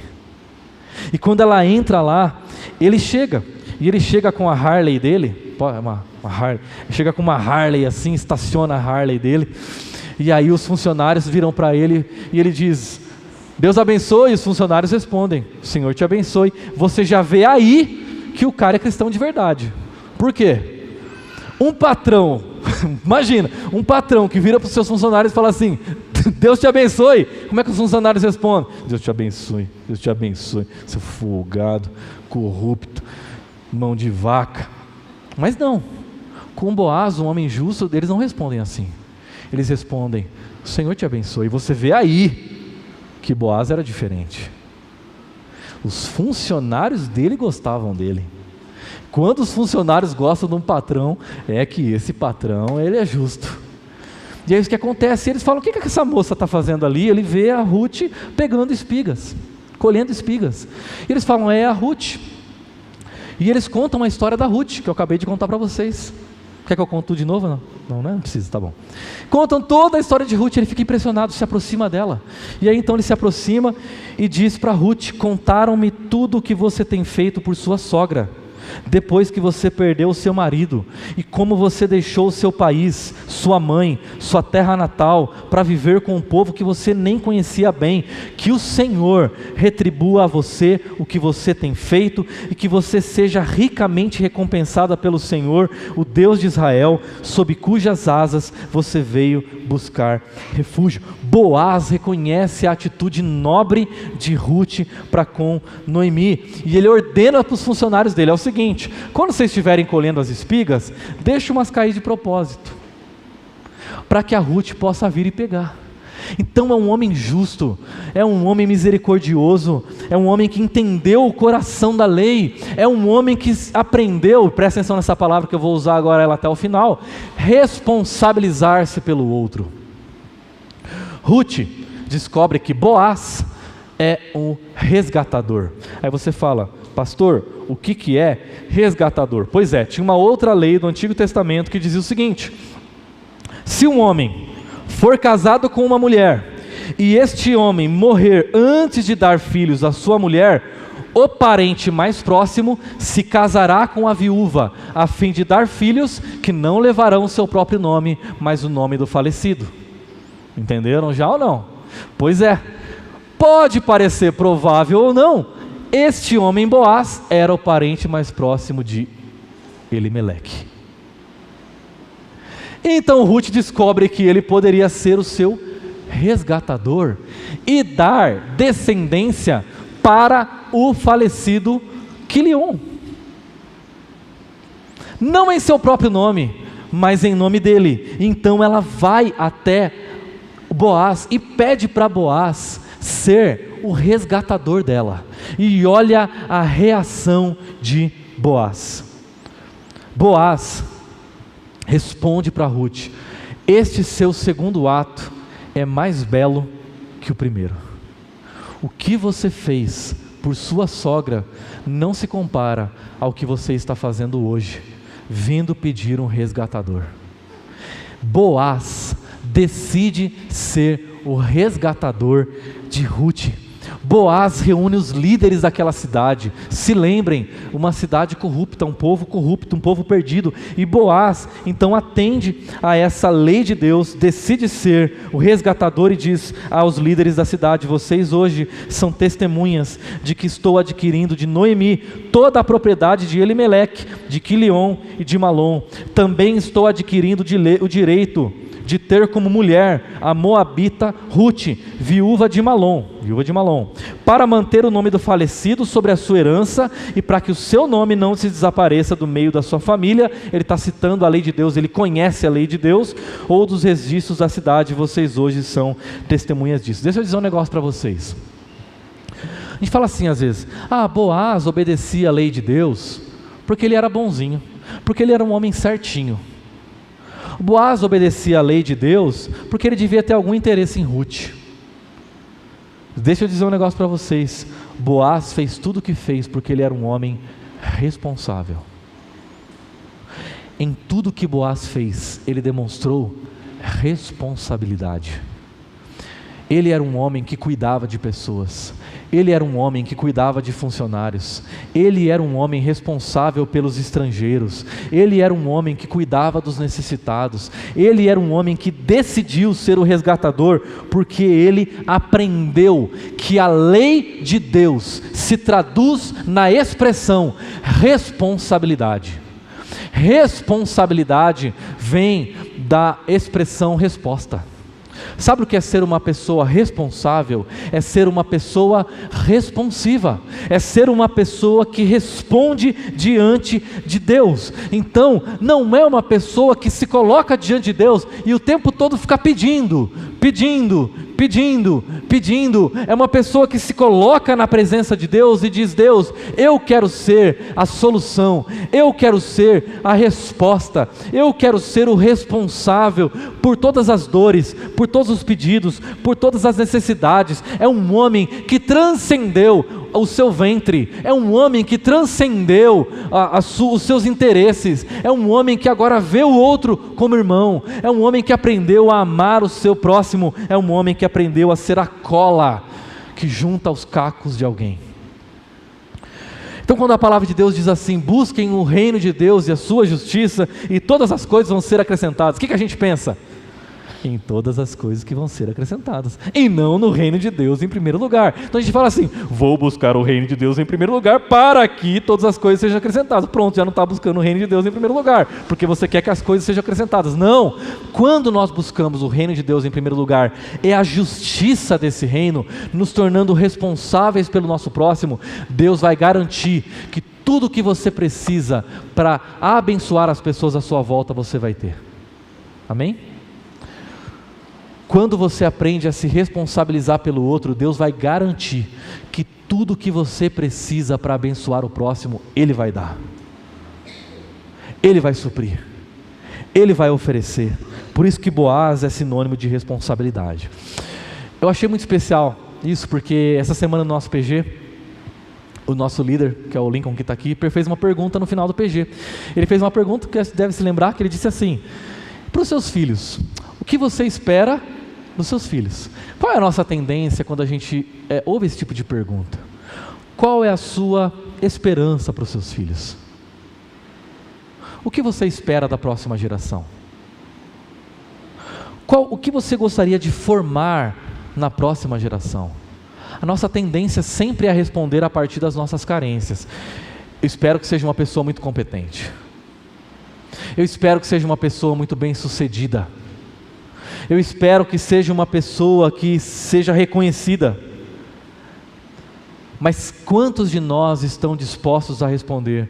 E quando ela entra lá, ele chega com a Harley dele, chega com uma Harley assim, estaciona a Harley dele, e aí os funcionários viram para ele, e ele diz: Deus abençoe, e os funcionários respondem: o Senhor te abençoe. Você já vê aí que o cara é cristão de verdade. Por quê? Um patrão, imagina, um patrão que vira para os seus funcionários e fala assim: Deus te abençoe. Como é que os funcionários respondem? Deus te abençoe, seu folgado, corrupto, mão de vaca. Mas não, com Boaz, um homem justo, eles não respondem assim. Eles respondem: o Senhor te abençoe. E você vê aí que Boaz era diferente. Os funcionários dele gostavam dele. Quando os funcionários gostam de um patrão, é que esse patrão, ele é justo. E é isso que acontece. Eles falam: o que essa moça está fazendo ali? Ele vê a Ruth pegando espigas, colhendo espigas. E eles falam: é a Ruth. E eles contam a história da Ruth, que eu acabei de contar para vocês. Quer que eu conte tudo de novo? Não, não precisa, tá bom. Contam toda a história de Ruth, ele fica impressionado, se aproxima dela. E aí então ele se aproxima e diz para Ruth: contaram-me tudo o que você tem feito por sua sogra, depois que você perdeu o seu marido, e como você deixou o seu país, sua mãe, sua terra natal, para viver com um povo que você nem conhecia bem. Que o Senhor retribua a você o que você tem feito, e que você seja ricamente recompensada pelo Senhor, o Deus de Israel, sob cujas asas você veio buscar refúgio. Boaz reconhece a atitude nobre de Ruth para com Noemi, e ele ordena para os funcionários dele: é o seguinte, quando vocês estiverem colhendo as espigas, deixa umas cair de propósito, para que a Ruth possa vir e pegar. Então é um homem justo, é um homem misericordioso, é um homem que entendeu o coração da lei, é um homem que aprendeu, presta atenção nessa palavra que eu vou usar agora ela até o final, responsabilizar-se pelo outro. Ruth descobre que Boaz é um resgatador. Aí você fala, pastor, o que é resgatador? Pois é, tinha uma outra lei do Antigo Testamento que dizia o seguinte: se um homem for casado com uma mulher, e este homem morrer antes de dar filhos à sua mulher, o parente mais próximo se casará com a viúva, a fim de dar filhos que não levarão o seu próprio nome, mas o nome do falecido. Entenderam já ou não? Pois é, pode parecer provável ou não, este homem Boaz era o parente mais próximo de Elimeleque. Então Ruth descobre que ele poderia ser o seu resgatador e dar descendência para o falecido Quilion. Não em seu próprio nome, mas em nome dele. Então ela vai até Boaz e pede para Boaz ser o resgatador dela. E olha a reação de Boaz. Boaz responde para Ruth: este seu segundo ato é mais belo que o primeiro. O que você fez por sua sogra não se compara ao que você está fazendo hoje, vindo pedir um resgatador. Boaz decide ser o resgatador de Ruth. Boaz reúne os líderes daquela cidade. Se lembrem, uma cidade corrupta, um povo perdido. E Boaz então atende a essa lei de Deus, decide ser o resgatador e diz aos líderes da cidade: vocês hoje são testemunhas de que estou adquirindo de Noemi toda a propriedade de Elimeleque, de Quilion e de Malom. Também estou adquirindo o direito de ter como mulher a moabita Ruth, viúva de Malom, para manter o nome do falecido sobre a sua herança e para que o seu nome não se desapareça do meio da sua família. Ele está citando a lei de Deus, ele conhece a lei de Deus, ou dos registros da cidade. Vocês hoje são testemunhas disso. Deixa eu dizer um negócio para vocês. A gente fala assim às vezes: Boaz obedecia a lei de Deus porque ele era bonzinho, porque ele era um homem certinho. Boaz obedecia a lei de Deus porque ele devia ter algum interesse em Ruth. Deixa eu dizer um negócio para vocês: Boaz fez tudo o que fez porque ele era um homem responsável. Em tudo que Boaz fez, ele demonstrou responsabilidade. Ele era um homem que cuidava de pessoas, ele era um homem que cuidava de funcionários, ele era um homem responsável pelos estrangeiros, ele era um homem que cuidava dos necessitados, ele era um homem que decidiu ser o resgatador, porque ele aprendeu que a lei de Deus se traduz na expressão responsabilidade. Responsabilidade vem da expressão resposta. Sabe o que é ser uma pessoa responsável? É ser uma pessoa responsiva, é ser uma pessoa que responde diante de Deus. Então, não é uma pessoa que se coloca diante de Deus e o tempo todo fica pedindo. É uma pessoa que se coloca na presença de Deus e diz: Deus, eu quero ser a solução, eu quero ser a resposta, eu quero ser o responsável por todas as dores, por todos os pedidos, por todas as necessidades. É um homem que transcendeu o seu ventre, é um homem que transcendeu os seus interesses, é um homem que agora vê o outro como irmão, é um homem que aprendeu a amar o seu próximo, é um homem que aprendeu a ser a cola que junta os cacos de alguém. Então, quando a palavra de Deus diz assim: busquem o reino de Deus e a sua justiça e todas as coisas vão ser acrescentadas, o que a gente pensa? Em todas as coisas que vão ser acrescentadas, e não no reino de Deus em primeiro lugar. Então a gente fala assim: vou buscar o reino de Deus em primeiro lugar para que todas as coisas sejam acrescentadas. Pronto, já não está buscando o reino de Deus em primeiro lugar, porque você quer que as coisas sejam acrescentadas. Não, quando nós buscamos o reino de Deus em primeiro lugar, é a justiça desse reino, nos tornando responsáveis pelo nosso próximo. Deus vai garantir que tudo que você precisa para abençoar as pessoas à sua volta, você vai ter. Amém? Quando você aprende a se responsabilizar pelo outro, Deus vai garantir que tudo que você precisa para abençoar o próximo, Ele vai dar. Ele vai suprir. Ele vai oferecer. Por isso que Boaz é sinônimo de responsabilidade. Eu achei muito especial isso, porque essa semana no nosso PG, o nosso líder, que é o Lincoln que está aqui, fez uma pergunta no final do PG. Ele fez uma pergunta que deve se lembrar, que ele disse assim: para os seus filhos, o que você espera dos seus filhos? Qual é a nossa tendência quando a gente ouve esse tipo de pergunta? Qual é a sua esperança para os seus filhos? O que você espera da próxima geração? O que você gostaria de formar na próxima geração? A nossa tendência sempre é a responder a partir das nossas carências. Eu espero que seja uma pessoa muito competente. Eu espero que seja uma pessoa muito bem sucedida. Eu espero que seja uma pessoa que seja reconhecida. Mas quantos de nós estão dispostos a responder: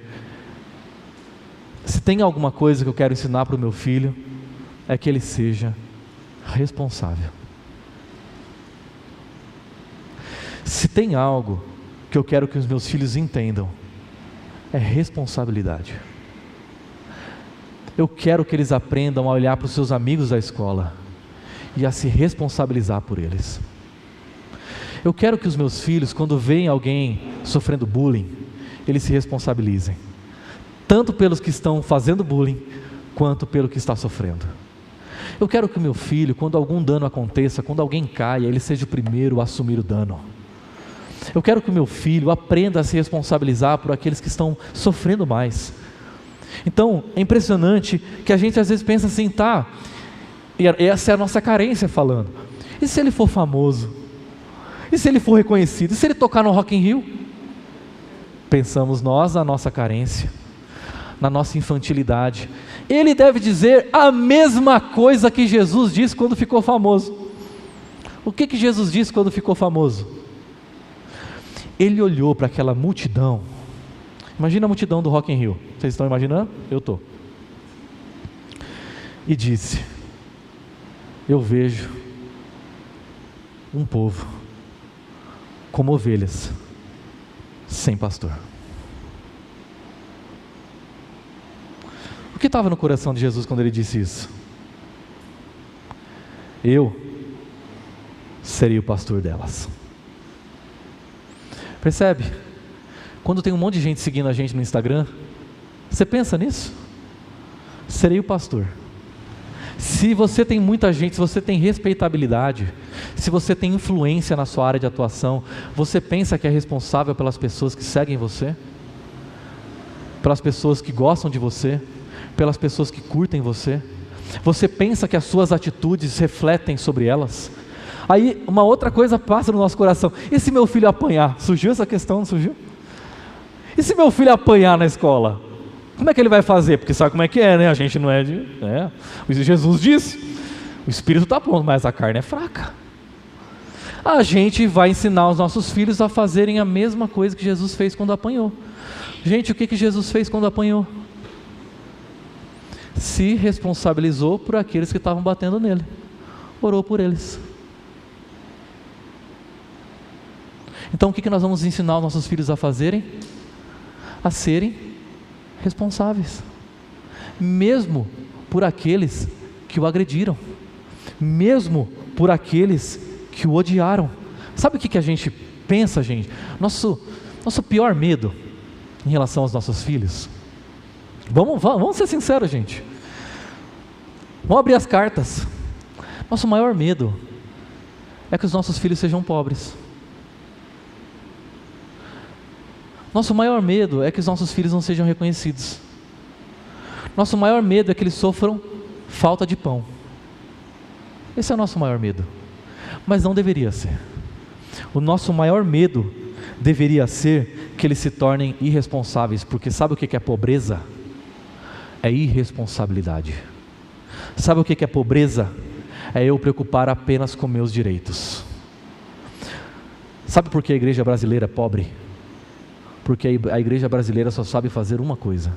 se tem alguma coisa que eu quero ensinar para o meu filho, é que ele seja responsável. Se tem algo que eu quero que os meus filhos entendam, é responsabilidade. Eu quero que eles aprendam a olhar para os seus amigos da escola e a se responsabilizar por eles. Eu quero que os meus filhos, quando veem alguém sofrendo bullying, eles se responsabilizem, tanto pelos que estão fazendo bullying, quanto pelo que está sofrendo. Eu quero que o meu filho, quando algum dano aconteça, quando alguém caia, ele seja o primeiro a assumir o dano. Eu quero que o meu filho aprenda a se responsabilizar por aqueles que estão sofrendo mais. Então, é impressionante que a gente às vezes pensa assim, tá, e essa é a nossa carência falando. E se ele for famoso? E se ele for reconhecido? E se ele tocar no Rock in Rio? Pensamos nós na nossa carência, na nossa infantilidade. Ele deve dizer a mesma coisa que Jesus disse quando ficou famoso. O que Jesus disse quando ficou famoso? Ele olhou para aquela multidão. Imagina a multidão do Rock in Rio. Vocês estão imaginando? Eu estou. E disse: eu vejo um povo como ovelhas sem pastor. O que estava no coração de Jesus quando ele disse isso? Eu seria o pastor delas. Percebe? Quando tem um monte de gente seguindo a gente no Instagram, você pensa nisso? Serei o pastor. Se você tem muita gente, se você tem respeitabilidade, se você tem influência na sua área de atuação, você pensa que é responsável pelas pessoas que seguem você? Pelas pessoas que gostam de você? Pelas pessoas que curtem você? Você pensa que as suas atitudes refletem sobre elas? Aí uma outra coisa passa no nosso coração: e se meu filho apanhar? Surgiu essa questão, não surgiu? E se meu filho apanhar na escola? Como é que ele vai fazer? Porque sabe como é que é, né? A gente não é de... Jesus disse, o espírito está pronto, mas a carne é fraca. A gente vai ensinar os nossos filhos a fazerem a mesma coisa que Jesus fez quando apanhou. Gente, o que Jesus fez quando apanhou? Se responsabilizou por aqueles que estavam batendo nele. Orou por eles. Então o que nós vamos ensinar os nossos filhos a fazerem? A serem responsáveis, mesmo por aqueles que o agrediram, mesmo por aqueles que o odiaram. Sabe o que a gente pensa, gente? Nosso pior medo em relação aos nossos filhos. Vamos ser sinceros, gente. Vamos abrir as cartas. Nosso maior medo é que os nossos filhos sejam pobres. Nosso maior medo é que os nossos filhos não sejam reconhecidos. Nosso maior medo é que eles sofram falta de pão. Esse é o nosso maior medo. Mas não deveria ser. O nosso maior medo deveria ser que eles se tornem irresponsáveis, porque sabe o que é pobreza? É irresponsabilidade. Sabe o que é pobreza? É eu preocupar apenas com meus direitos. Sabe por que a igreja brasileira é pobre? Porque a igreja brasileira só sabe fazer uma coisa: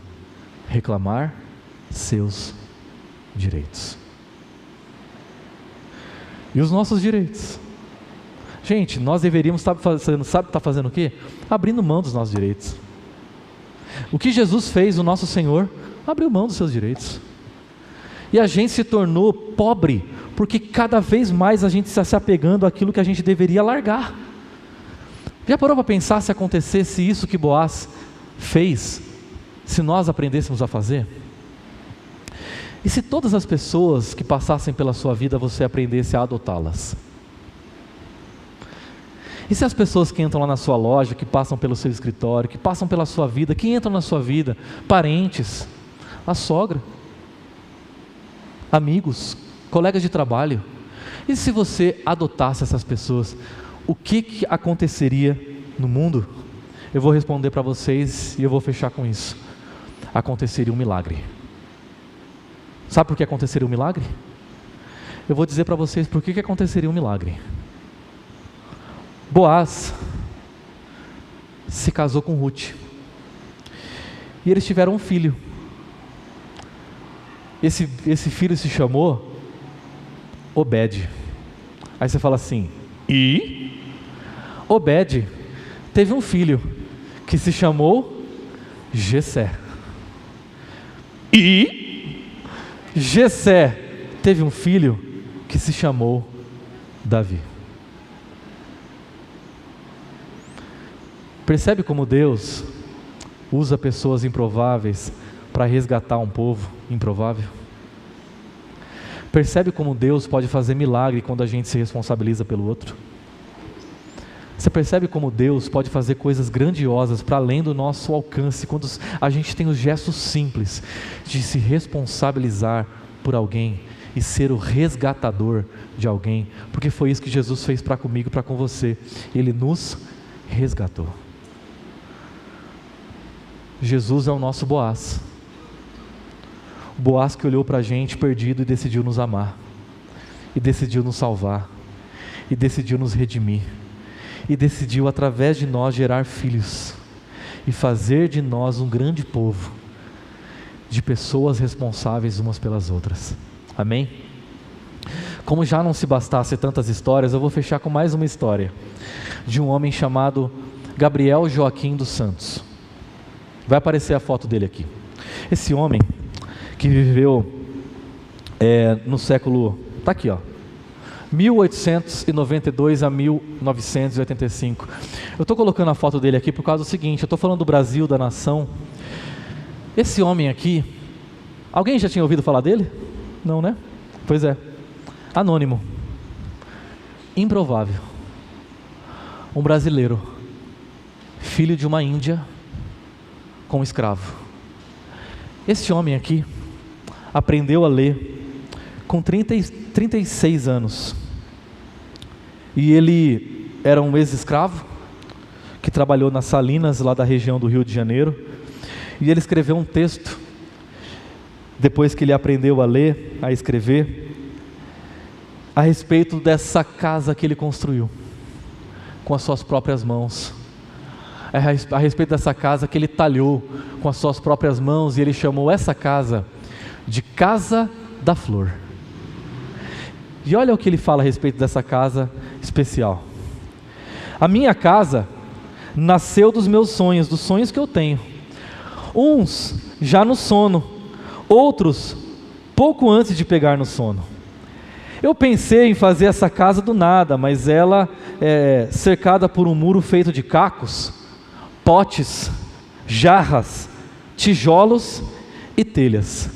reclamar seus direitos. E os nossos direitos? Gente, nós deveríamos estar fazendo o quê? Abrindo mão dos nossos direitos. O que Jesus fez, o nosso Senhor, abriu mão dos seus direitos. E a gente se tornou pobre, porque cada vez mais a gente está se apegando àquilo que a gente deveria largar. Já parou para pensar se acontecesse isso que Boaz fez, se nós aprendêssemos a fazer? E se todas as pessoas que passassem pela sua vida, você aprendesse a adotá-las? E se as pessoas que entram lá na sua loja, que passam pelo seu escritório, que passam pela sua vida, que entram na sua vida, parentes, a sogra, amigos, colegas de trabalho, e se você adotasse essas pessoas, o que aconteceria no mundo? Eu vou responder para vocês e eu vou fechar com isso. Aconteceria um milagre. Sabe por que aconteceria um milagre? Eu vou dizer para vocês por que aconteceria um milagre. Boaz se casou com Ruth, e eles tiveram um filho. Esse filho se chamou Obed. Aí você fala assim, e? Obed teve um filho que se chamou Jessé. E? Jessé teve um filho que se chamou Davi. Percebe como Deus usa pessoas improváveis para resgatar um povo improvável? Percebe como Deus pode fazer milagre quando a gente se responsabiliza pelo outro? Você percebe como Deus pode fazer coisas grandiosas para além do nosso alcance, quando a gente tem os gestos simples de se responsabilizar por alguém e ser o resgatador de alguém, porque foi isso que Jesus fez para comigo e para com você. Ele nos resgatou. Jesus é o nosso Boaz. O Boaz que olhou para a gente perdido e decidiu nos amar, e decidiu nos salvar, e decidiu nos redimir, e decidiu através de nós gerar filhos, e fazer de nós um grande povo, de pessoas responsáveis umas pelas outras. Amém? Como já não se bastasse tantas histórias, eu vou fechar com mais uma história, de um homem chamado Gabriel Joaquim dos Santos. Vai aparecer a foto dele aqui. Esse homem que viveu no século, está aqui, 1892 a 1985. Eu estou colocando a foto dele aqui por causa do seguinte, eu estou falando do Brasil, da nação. Esse homem aqui, alguém já tinha ouvido falar dele? Não, né? Pois é, anônimo, improvável, um brasileiro, filho de uma índia, com um escravo. Esse homem aqui aprendeu a ler com 36 anos, e ele era um ex-escravo que trabalhou nas salinas lá da região do Rio de Janeiro, e ele escreveu um texto depois que ele aprendeu a ler, a escrever, a respeito dessa casa que ele construiu com as suas próprias mãos, a respeito dessa casa que ele talhou com as suas próprias mãos, e ele chamou essa casa de Casa da Flor. E olha o que ele fala a respeito dessa casa especial. A minha casa nasceu dos meus sonhos, dos sonhos que eu tenho, uns já no sono, outros pouco antes de pegar no sono. Eu pensei em fazer essa casa do nada, mas ela é cercada por um muro feito de cacos, potes, jarras, tijolos e telhas.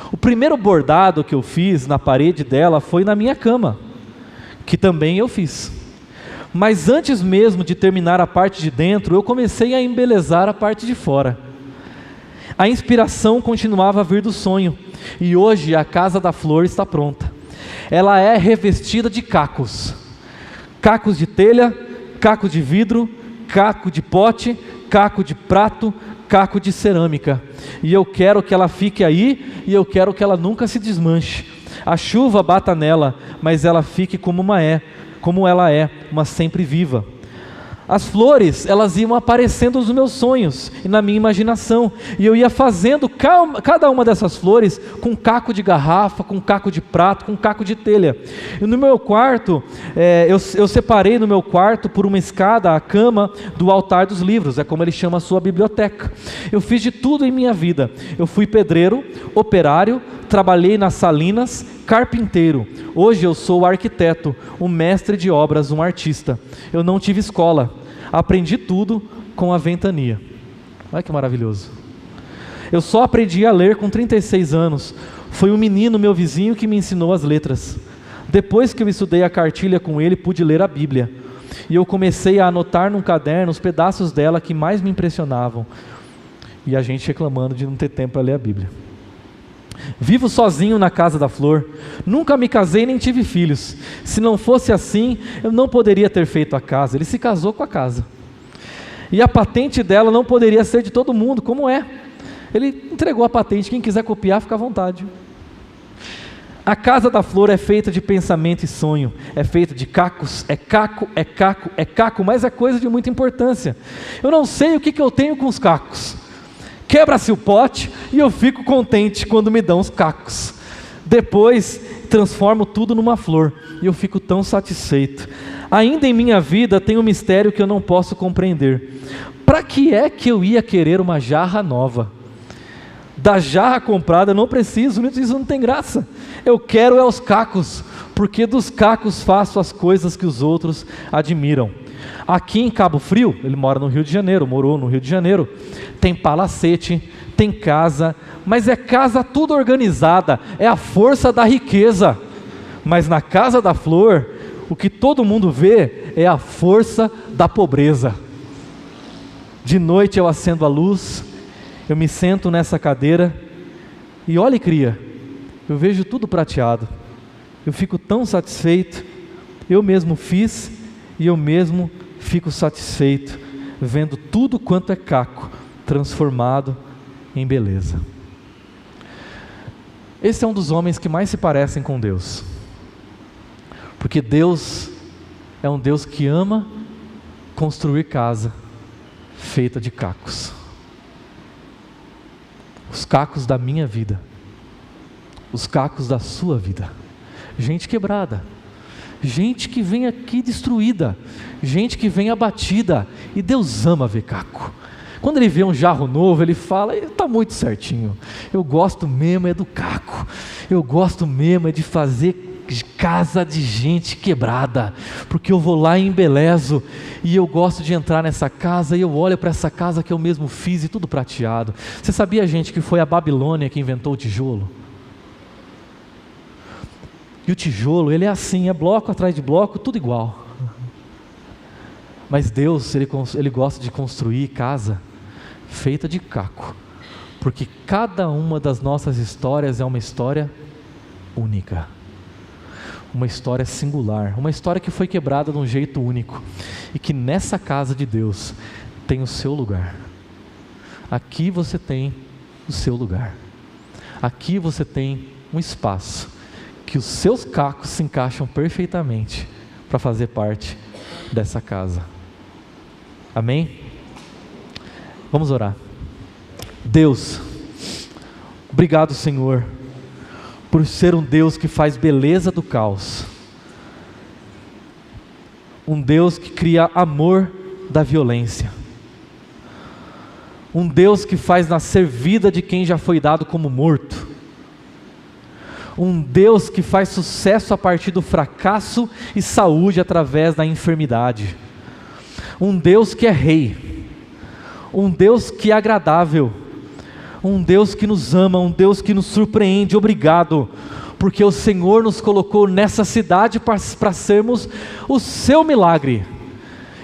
O primeiro bordado que eu fiz na parede dela foi na minha cama, que também eu fiz. Mas antes mesmo de terminar a parte de dentro, eu comecei a embelezar a parte de fora. A inspiração continuava a vir do sonho, e hoje a Casa da Flor está pronta. Ela é revestida de cacos, cacos de telha, caco de vidro, caco de pote, caco de prato, caco de cerâmica, e eu quero que ela fique aí, e eu quero que ela nunca se desmanche, a chuva bata nela, mas ela fique como ela é, uma sempre viva. As flores, elas iam aparecendo nos meus sonhos e na minha imaginação, e eu ia fazendo cada uma dessas flores com caco de garrafa, com caco de prato, com caco de telha. E no meu quarto, eu separei no meu quarto por uma escada a cama do altar dos livros, é como ele chama a sua biblioteca. Eu fiz de tudo em minha vida. Eu fui pedreiro, operário, trabalhei nas salinas, carpinteiro. Hoje eu sou arquiteto, um mestre de obras, um artista. Eu não tive escola, aprendi tudo com a ventania. Olha que maravilhoso. Eu só aprendi a ler com 36 anos. Foi um menino, meu vizinho, que me ensinou as letras. Depois que eu estudei a cartilha com ele, pude ler a Bíblia. E eu comecei a anotar num caderno os pedaços dela que mais me impressionavam. E a gente reclamando de não ter tempo para ler a Bíblia. Vivo sozinho na casa da Flor. Nunca me casei nem tive filhos. Se não fosse assim, eu não poderia ter feito a casa. Ele se casou com a casa. E a patente dela não poderia ser de todo mundo, como é. Ele entregou a patente, quem quiser copiar, fica à vontade. A casa da Flor é feita de pensamento e sonho, é feita de cacos, é caco, mas é coisa de muita importância. Eu não sei o que eu tenho com os cacos. Quebra-se o pote e eu fico contente quando me dão os cacos. Depois transformo tudo numa flor e eu fico tão satisfeito. Ainda em minha vida tem um mistério que eu não posso compreender. Para que é que eu ia querer uma jarra nova? Da jarra comprada eu não preciso, isso não tem graça. Eu quero é os cacos, porque dos cacos faço as coisas que os outros admiram. Aqui em Cabo Frio, ele morou no Rio de Janeiro, tem palacete, tem casa, mas é casa tudo organizada, é a força da riqueza. Mas na casa da Flor, o que todo mundo vê é a força da pobreza. De noite eu acendo a luz, eu me sento nessa cadeira e olha, cria, eu vejo tudo prateado, eu fico tão satisfeito, eu mesmo fiz e eu mesmo fico satisfeito, vendo tudo quanto é caco, transformado em beleza. Esse é um dos homens que mais se parecem com Deus, porque Deus é um Deus que ama construir casa feita de cacos. Os cacos da minha vida, os cacos da sua vida, gente quebrada, gente que vem aqui destruída, gente que vem abatida, e Deus ama ver caco. Quando Ele vê um jarro novo, Ele fala, está muito certinho, eu gosto mesmo é do caco, eu gosto mesmo é de fazer casa de gente quebrada, porque eu vou lá e embelezo, e eu gosto de entrar nessa casa, e eu olho para essa casa que eu mesmo fiz, e tudo prateado. Você sabia, gente, que foi a Babilônia que inventou o tijolo? E o tijolo, ele é assim, é bloco atrás de bloco, tudo igual. Mas Deus, ele gosta de construir casa feita de caco, porque cada uma das nossas histórias é uma história única, uma história singular, uma história que foi quebrada de um jeito único, e que nessa casa de Deus tem o seu lugar. Aqui você tem o seu lugar, aqui você tem um espaço, que os seus cacos se encaixam perfeitamente para fazer parte dessa casa. Amém? Vamos orar. Deus, obrigado, Senhor, por ser um Deus que faz beleza do caos, um Deus que cria amor da violência, um Deus que faz nascer vida de quem já foi dado como morto, um Deus que faz sucesso a partir do fracasso e saúde através da enfermidade, um Deus que é rei, um Deus que é agradável, um Deus que nos ama, um Deus que nos surpreende. Obrigado, porque o Senhor nos colocou nessa cidade para sermos o seu milagre,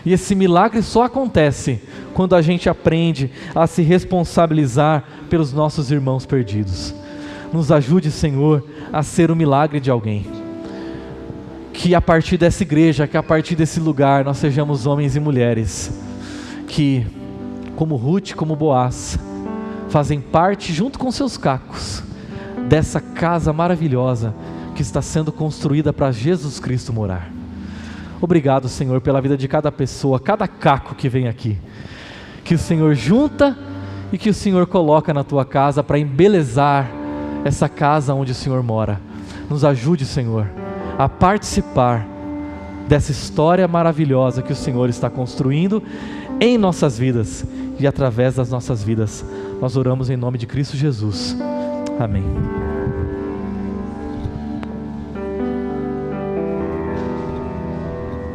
e esse milagre só acontece quando a gente aprende a se responsabilizar pelos nossos irmãos perdidos. Nos ajude, Senhor, a ser o milagre de alguém, que a partir dessa igreja, que a partir desse lugar, nós sejamos homens e mulheres, que como Ruth, como Boaz, fazem parte junto com seus cacos, dessa casa maravilhosa, que está sendo construída para Jesus Cristo morar. Obrigado, Senhor, pela vida de cada pessoa, cada caco que vem aqui, que o Senhor junta e que o Senhor coloca na tua casa para embelezar essa casa onde o Senhor mora. Nos ajude, Senhor, a participar dessa história maravilhosa que o Senhor está construindo em nossas vidas e através das nossas vidas. Nós oramos em nome de Cristo Jesus. Amém.